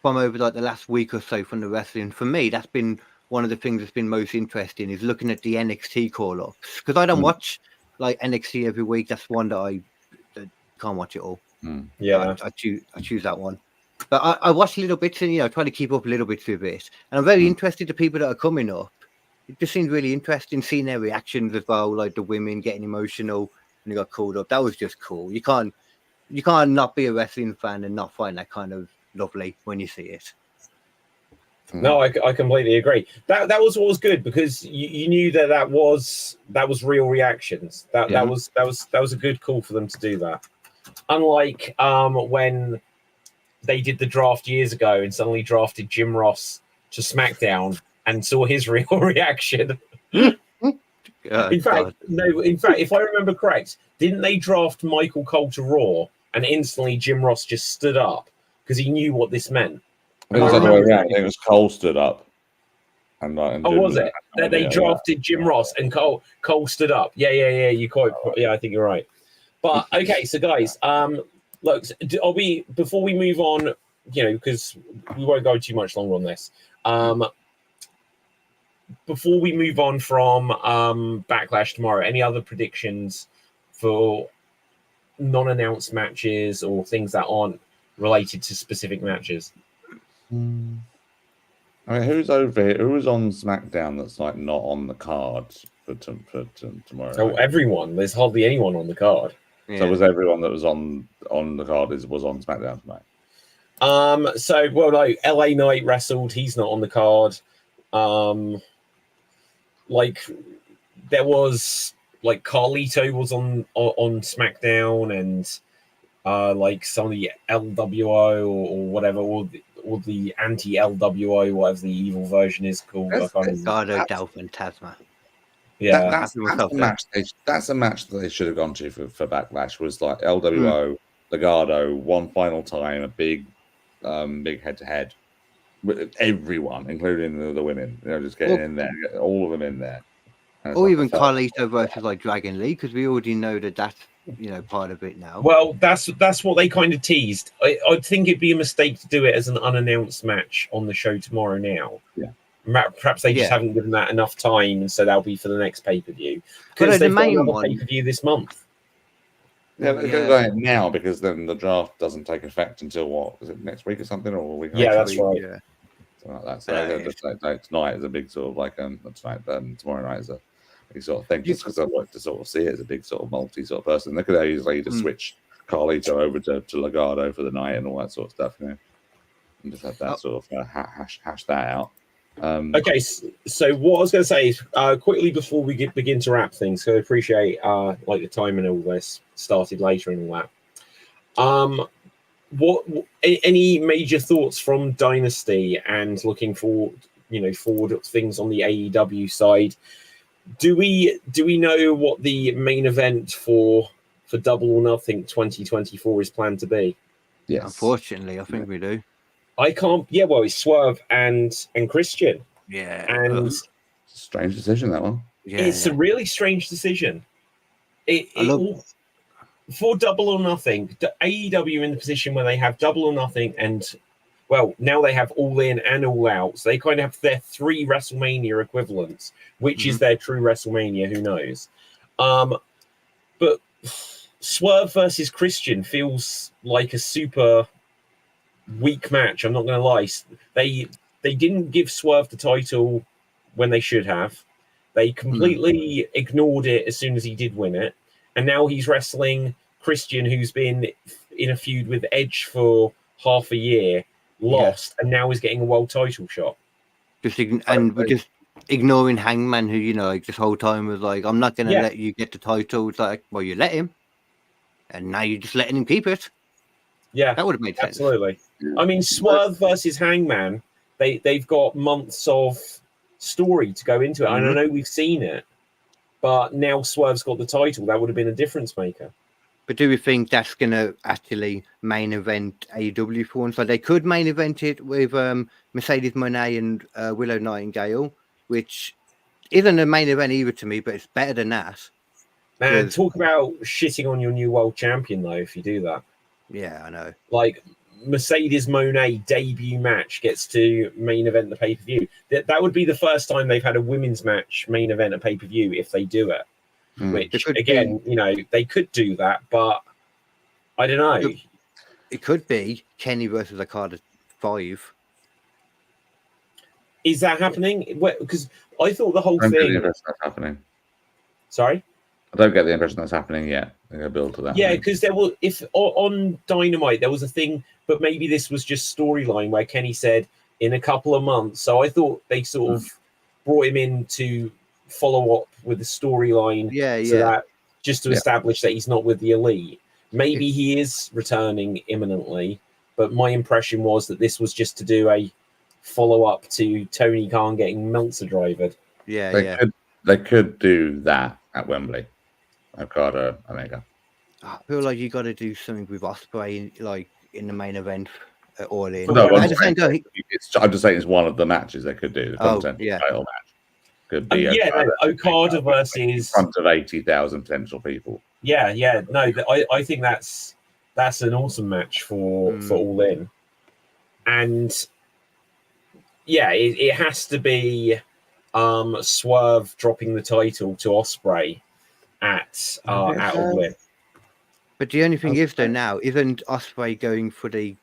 over like the last week or so from the wrestling, for me, that's been one of the things that's been most interesting is looking at the NXT call-ups, because I don't watch like NXT every week. That's one that I can't watch it all. Yeah, I choose that one. But I watch little bits and try to keep up a little bit with it. And I'm very interested to people that are coming up. It just seems really interesting seeing their reactions as well, like the women getting emotional when they got called up. That was just cool. You can't you can't not be a wrestling fan and not find that kind of lovely when you see it. No, I completely agree. That was what was good, because you knew that was real reactions. That was a good call for them to do that. Unlike when they did the draft years ago and suddenly drafted Jim Ross to SmackDown and saw his real reaction. In fact, if I remember correct, didn't they draft Michael Cole to Raw and instantly Jim Ross just stood up because he knew what this meant? I think it was the other way around. I think it was Cole stood up. And was it? They drafted Jim Ross and Cole stood up. Yeah. I think you're right. But okay, so guys, look, before we move on, because we won't go too much longer on this. Before we move on from Backlash tomorrow, any other predictions for non-announced matches or things that aren't related to specific matches? I mean, who's over here? Who was on SmackDown that's like not on the card for tomorrow? Oh, everyone. There's hardly anyone on the card. Yeah. So was everyone that was on the card was on SmackDown tonight? No, LA Knight wrestled. He's not on the card. There was Carlito was on SmackDown, and some of the LWO or whatever, or the anti-LWO, whatever the evil version is called. Gardo, Delph, and Tasma. Yeah, that's a match. That's a match that they should have gone to for Backlash. Was like LWO, Legado, one final time, a big head-to-head with everyone, including the women. Just getting in there, all of them in there. Or even Carlito versus Dragon Lee, because we already know that's part of it now. Well, that's what they kind of teased. I think it'd be a mistake to do it as an unannounced match on the show tomorrow. Now, perhaps they just haven't given that enough time, and so that'll be for the next pay-per-view, because they've got another pay-per-view this month. Yeah, they're going to go ahead now, because then the draft doesn't take effect until what is it, next week or something, or a week? Yeah, that's right. Yeah, something like that. So tonight is a big sort of tomorrow night is a big sort of thing. Just because I like to sort of see it as a big sort of multi sort of person. They could easily just switch Carlito over to Legado for the night and all that sort of stuff, and just have that sort of hash that out. Okay, so what I was going to say is quickly before we begin to wrap things, so I appreciate the time and all this started later and all that. What any major thoughts from Dynasty and looking forward things on the AEW side? Do we know what the main event for Double or Nothing 2024 is planned to be? Yes, unfortunately, I think we do. I can't. Yeah, well, it's Swerve and Christian. Yeah, and strange decision, that one. Yeah, it's a really strange decision. For Double or Nothing, AEW in the position where they have Double or Nothing, and now they have All In and All Out. So they kind of have their 3 WrestleMania equivalents, which is their true WrestleMania. Who knows? But Swerve versus Christian feels like a super weak match. I'm not going to lie. They didn't give Swerve the title when they should have. They completely ignored it as soon as he did win it. And now he's wrestling Christian, who's been in a feud with Edge for half a year, lost, and now is getting a world title shot. We're just ignoring Hangman, who, this whole time was like, I'm not going to let you get the title. It's like, well, you let him. And now you're just letting him keep it. Yeah, that would have made sense. Absolutely. I mean, Swerve versus Hangman, they've got months of story to go into it. And I know we've seen it, but now Swerve's got the title. That would have been a difference maker. But do we think that's going to actually main event AEW for once? So they could main event it with Mercedes Moné and Willow Nightingale, which isn't a main event either to me, but it's better than that. Man, talk about shitting on your new world champion, though, if you do that. Yeah, I know. Mercedes Moné debut match gets to main event the pay-per-view. That would be the first time they've had a women's match main event a pay-per-view if they do it. Which, again, they could do that, but I don't know. It could be Kenny versus Okada 5. Is that happening? Because I thought the whole thing... That's happening. Sorry? I don't get the impression that's happening yet. They're going to build to that. Yeah, because there was on Dynamite there was a thing, but maybe this was just storyline where Kenny said in a couple of months. So I thought they sort of brought him in to follow up with the storyline. Yeah, So yeah. that just to establish that he's not with the Elite. Maybe he is returning imminently, but my impression was that this was just to do a follow up to Tony Khan getting Meltzer drivered. Yeah, They could do that at Wembley. Okada, Omega. I feel like you got to do something with Ospreay, like in the main event at All In. No, At the same time, I'm just saying it's one of the matches they could do. The content title match could be Okada versus in front of 80,000 potential people. Yeah. No, I think that's an awesome match for All In, and yeah, it has to be Swerve dropping the title to Ospreay at All In. But the only thing is, though, now isn't Ospreay going for the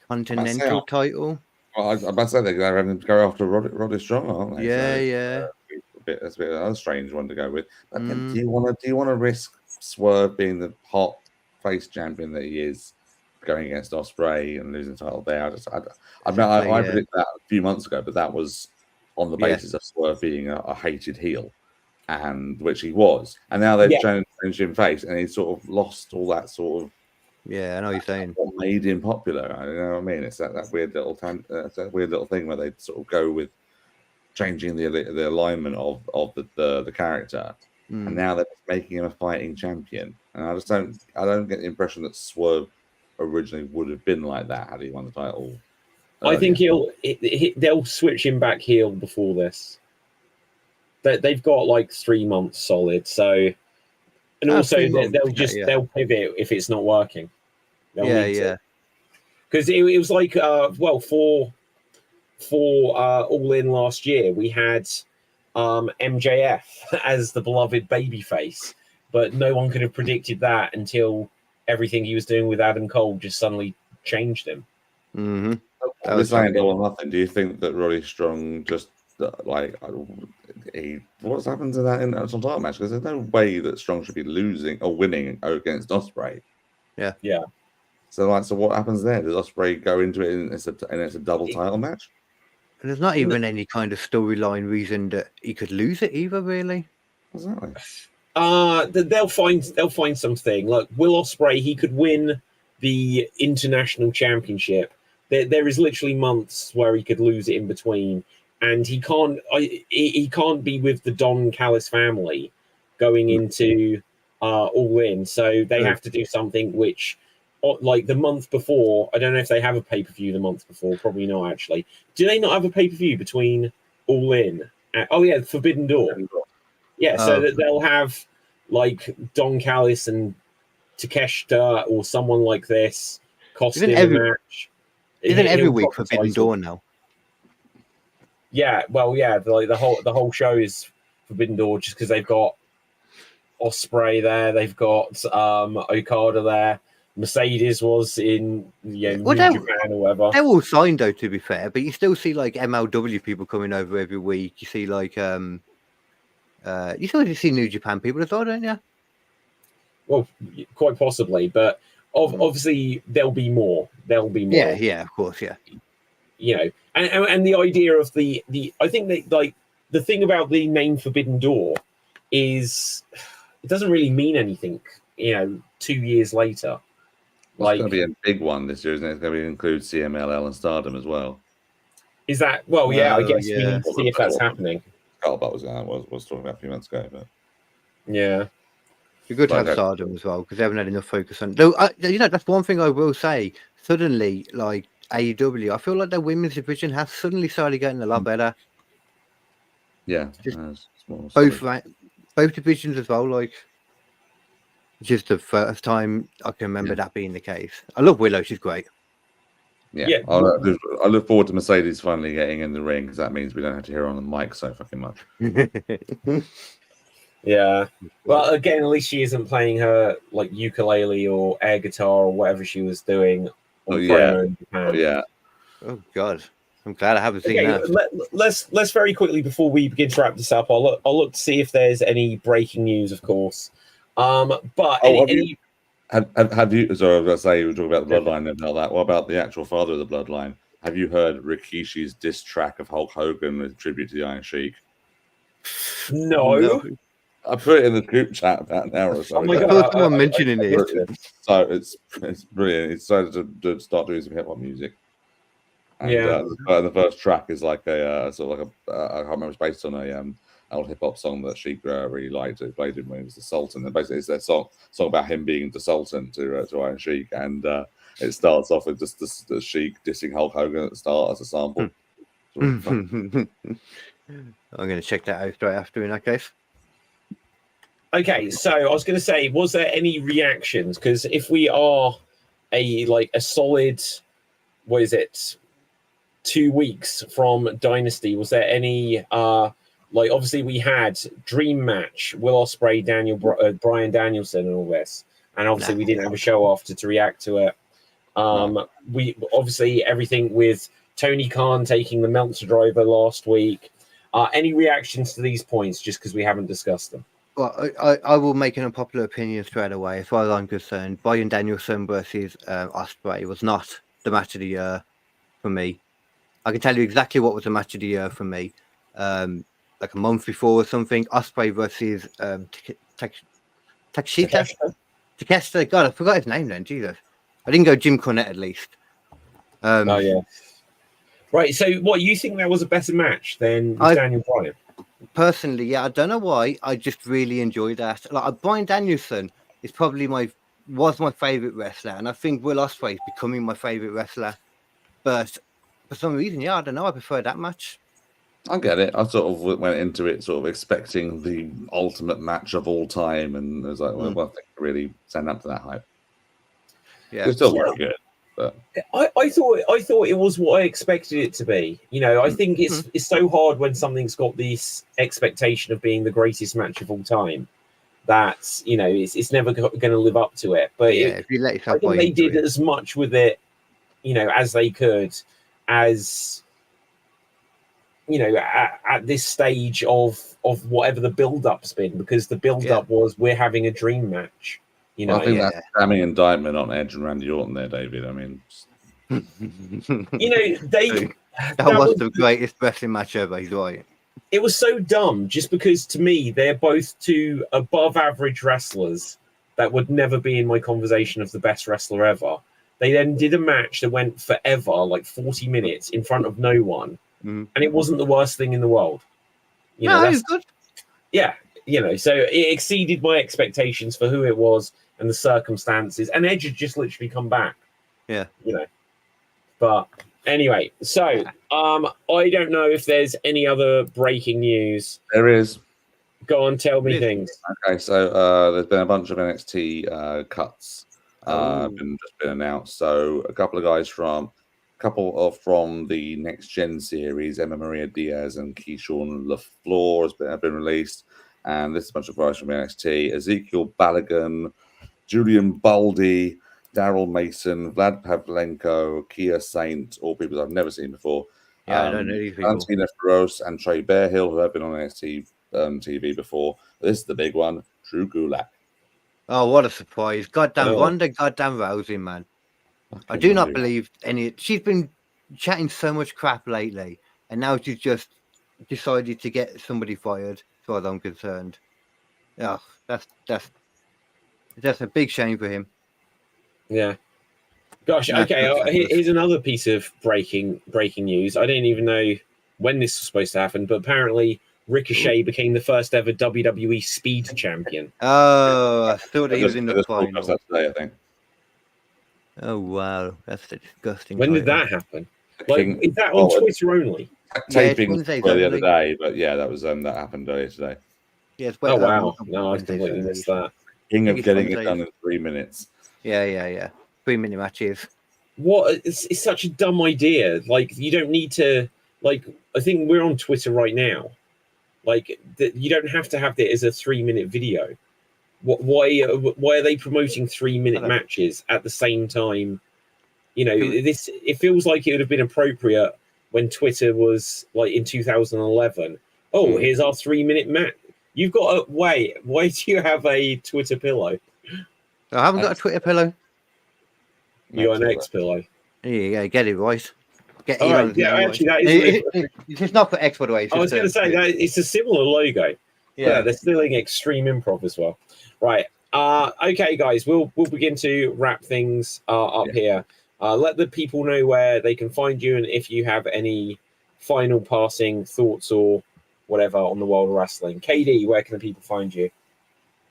Continental title? Well, I'm about to say they're going to go after Roddy Strong, aren't they? Yeah. That's a bit of another strange one to go with. But do you want to risk Swerve being the hot face champion that he is, going against Ospreay and losing the title there? I predicted that a few months ago, but that was on the basis of Swerve being a hated heel, and which he was. And now they've changed him face, and he's sort of lost all that sort of. Yeah, I know what you're saying. What made him popular? I know what I mean. It's that weird little thing where they sort of go with changing the alignment of the character, and now they're making him a fighting champion. And I don't get the impression that Swerve originally would have been like that had he won the title. I think they'll switch him back heel before this. They've got like 3 months solid, so. And also, they'll pivot if it's not working. Because it was like, for All In last year, we had MJF as the beloved babyface, but no one could have predicted that until everything he was doing with Adam Cole just suddenly changed him. Mm-hmm. I was saying all or nothing. Do you think that Roddy Strong just what's happened to that international title match? Because there's no way that Strong should be losing or winning against Ospreay. Yeah. So what happens there? Does Ospreay go into it and it's a double title match? And there's not even any kind of storyline reason that he could lose it either, really. Exactly. They'll find something. Like Will Ospreay, he could win the international championship. There is literally months where he could lose it in between. And he can't be with the Don Callis family going into All In. So they have to do something which, like the month before, I don't know if they have a pay-per-view the month before. Probably not, actually. Do they not have a pay-per-view between All In? Forbidden Door. Yeah, so that they'll have like Don Callis and Takeshita or someone like this costing a match. Isn't every week Forbidden Door now? Yeah, like the whole show is Forbidden Door just because they've got Ospreay there, they've got Okada there, Mercedes was in New Japan or whatever. They're all signed though, to be fair, but you still see like MLW people coming over every week. You see like you still see New Japan people as well, don't you? Well, quite possibly, but obviously there'll be more. Yeah, of course, yeah. You know, and the idea of the I think that like the thing about the name Forbidden Door is it doesn't really mean anything, 2 years later. It's going to be a big one this year, isn't it? It's going to include CMLL and Stardom as well. Is that I guess we need to see if that's happening. Scarlett was talking about a few months ago, but yeah. You're good to have Stardom as well because they haven't had enough focus on. Though, that's one thing I will say. Suddenly, like AEW, I feel like their women's division has suddenly started getting a lot better. Yeah, both divisions as well. Like, just the first time I can remember that being the case. I love Willow; she's great. Yeah. I look forward to Mercedes finally getting in the ring because that means we don't have to hear her on the mic so fucking much. Yeah. Well, again, at least she isn't playing her like ukulele or air guitar or whatever she was doing. In Japan. Yeah. Oh God, I'm glad I haven't seen that. Let's very quickly before we begin to wrap this up. I'll look to see if there's any breaking news. Of course, But Oh, any have you? Sorry, I was going to say you were talking about the bloodline and all that. What about the actual father of the bloodline? Have you heard Rikishi's diss track of Hulk Hogan with tribute to the Iron Sheik? no. I put it in the group chat about an hour or so Oh my ago. I god! saw someone mentioning it. So it's brilliant. He decided to start doing some hip hop music. And Yeah. the first track is like a sort of like I can't remember. It's based on a old hip hop song that Sheik really liked. He played him when he was the Sultan, and basically it's their song about him being the Sultan to Iron Sheik, and it starts off with just the Sheik dissing Hulk Hogan at the start as a sample. I'm going to check that out straight after in that case. Okay, so I was going to say, was there any reactions? Because if we are a solid, what is it, 2 weeks from Dynasty, was there any obviously we had Dream Match, Will Ospreay, Bryan Danielson, and all this, and obviously we didn't have a show after to react to it. We obviously everything with Tony Khan taking the Meltzer driver last week. Any reactions to these points? Just because we haven't discussed them. Well, I will make an unpopular opinion straight away. As far as I'm concerned, Bryan Danielson versus Ospreay was not the match of the year for me. I can tell you exactly what was the match of the year for me. Like a month before or something, Ospreay versus Takeshita. God, I forgot his name then. Jesus, I didn't go Jim Cornette at least. Oh yeah. Right. So, what you think that was a better match than Daniel Bryan? Personally, yeah, I don't know why. I just really enjoyed that. Like Bryan Danielson is probably was my favorite wrestler, and I think Will Ospreay is becoming my favorite wrestler. But for some reason, yeah, I don't know. I prefer that match. I get it. I sort of went into it sort of expecting the ultimate match of all time, and I was like, well, I think really stand up to that hype. Yeah, it's still very good. But I thought it was what I expected it to be. You know, I think it's so hard when something's got this expectation of being the greatest match of all time that it's never going to live up to it. But if you let yourself, I think they did as much with it, as they could, as at this stage of whatever the build-up's been, because the build-up was we're having a dream match. I think that's a damning indictment on Edge and Randy Orton there, David. I mean, that was the greatest wrestling match ever. He's right. It was so dumb, just because to me they're both two above-average wrestlers that would never be in my conversation of the best wrestler ever. They then did a match that went forever, like 40 minutes, in front of no one, and it wasn't the worst thing in the world. It was good. Yeah, so it exceeded my expectations for who it was and the circumstances, and Edge had just literally come back. Yeah. But anyway, so I don't know if there's any other breaking news. There is. Go on, tell me things. Okay, so there's been a bunch of NXT cuts been announced. So a couple of guys from the Next Gen series, Emma Maria Diaz and Keyshawn LaFleur have been released. And this is a bunch of guys from NXT: Ezekiel Balogun, Julian Baldy, Daryl Mason, Vlad Pavlenko, Kia Saint, all people I've never seen before. Yeah, I don't know these people. Valentina Feroz and Trey Bearhill, who have been on NXT TV before. But this is the big one, Drew Gulak. Oh, what a surprise. Goddamn Ronda, goddamn Rousey, man. I do not believe any. She's been chatting so much crap lately, and now she's just decided to get somebody fired, as far as I'm concerned. Oh, that's a big shame for him. Yeah. Gosh, okay. Here's another piece of breaking news. I didn't even know when this was supposed to happen, but apparently Ricochet became the first ever WWE Speed Champion. Oh, I thought he was in the final. Today, I think. Oh wow, that's disgusting. When did that happen? Is that on Twitter only? Taping the other day, but yeah, that was that happened earlier today. Yes. Oh wow! No, I completely missed that. King of getting it done in 3 minutes. Yeah. 3-minute matches. What? It's such a dumb idea. Like, you don't need to. Like, I think we're on Twitter right now. Like, you don't have to have it as a 3-minute video. Why are they promoting 3-minute matches at the same time? It feels like it would have been appropriate when Twitter was like in 2011. Oh, here's our 3-minute match. You've got a wait. Why do you have a Twitter pillow? I haven't got a Twitter pillow. You got an X pillow. There you go. Get it right. Get All right. Yeah, actually, that is. It's not for X, by the way. I was going to say that it's a similar logo. Yeah, they're still in Extreme Improv as well. Right. Okay, guys, we'll begin to wrap things up here. Let the people know where they can find you, and if you have any final passing thoughts or whatever on the world of wrestling. KD, where can the people find you?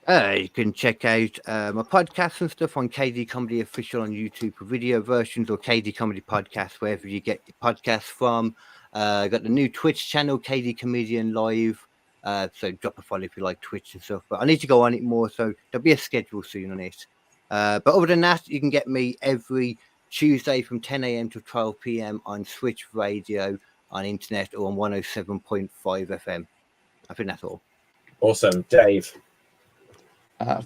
You can check out my podcasts and stuff on KD Comedy Official on YouTube for video versions, or KD Comedy Podcast, wherever you get your podcasts from. Got the new Twitch channel, KD Comedian Live. So drop a follow if you like Twitch and stuff. But I need to go on it more, so there'll be a schedule soon on it. But other than that, you can get me every Tuesday from 10 a.m. to 12 p.m. on Switch Radio, on internet, or on 107.5 FM. I think that's all. Awesome. Dave?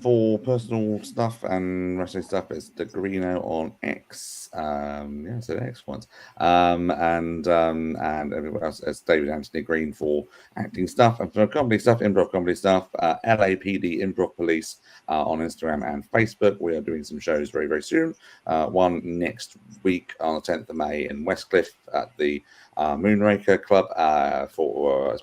For personal stuff and wrestling stuff, it's the Greeno on X. So X once. And everyone else, it's David Anthony Green for acting stuff. And for comedy stuff, improv comedy stuff, LAPD Improv Police on Instagram and Facebook. We are doing some shows very, very soon. One next week on the 10th of May in Westcliff at the Moonraker Club as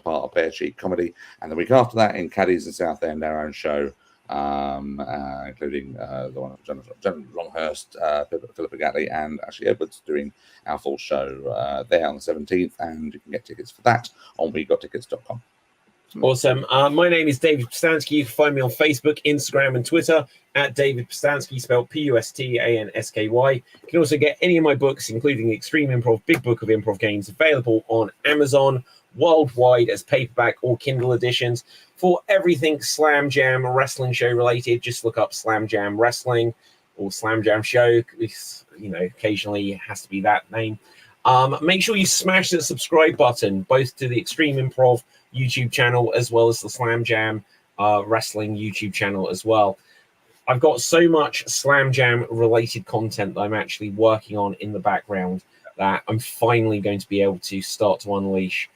part of Bear Cheek Comedy. And the week after that in Caddies and Southend, our own show. Including the one of John Longhurst, Philippa Gatley, and Ashley Edwards doing our full show there on the 17th, and you can get tickets for that on wegottickets.com. Awesome. My name is David Postansky. You can find me on Facebook, Instagram, and Twitter at David Postansky, spelled Pustansky. You can also get any of my books, including Extreme Improv, Big Book of Improv Games, available on Amazon worldwide as paperback or Kindle editions. For everything Slam Jam wrestling show related, just look up Slam Jam Wrestling or Slam Jam Show. Occasionally it has to be that name. Make sure you smash the subscribe button, both to the Extreme Improv YouTube channel as well as the Slam Jam Wrestling YouTube channel as well. I've got so much Slam Jam related content that I'm actually working on in the background that I'm finally going to be able to start to unleash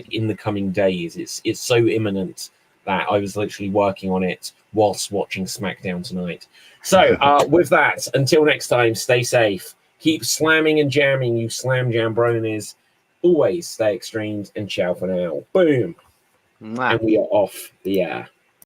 in the coming days. It's so imminent that I was literally working on it whilst watching SmackDown tonight. So with that, until next time, stay safe. Keep slamming and jamming, you Slam Jam bronies. Always stay extremed, and ciao for now. Boom. Wow. And we are off the air.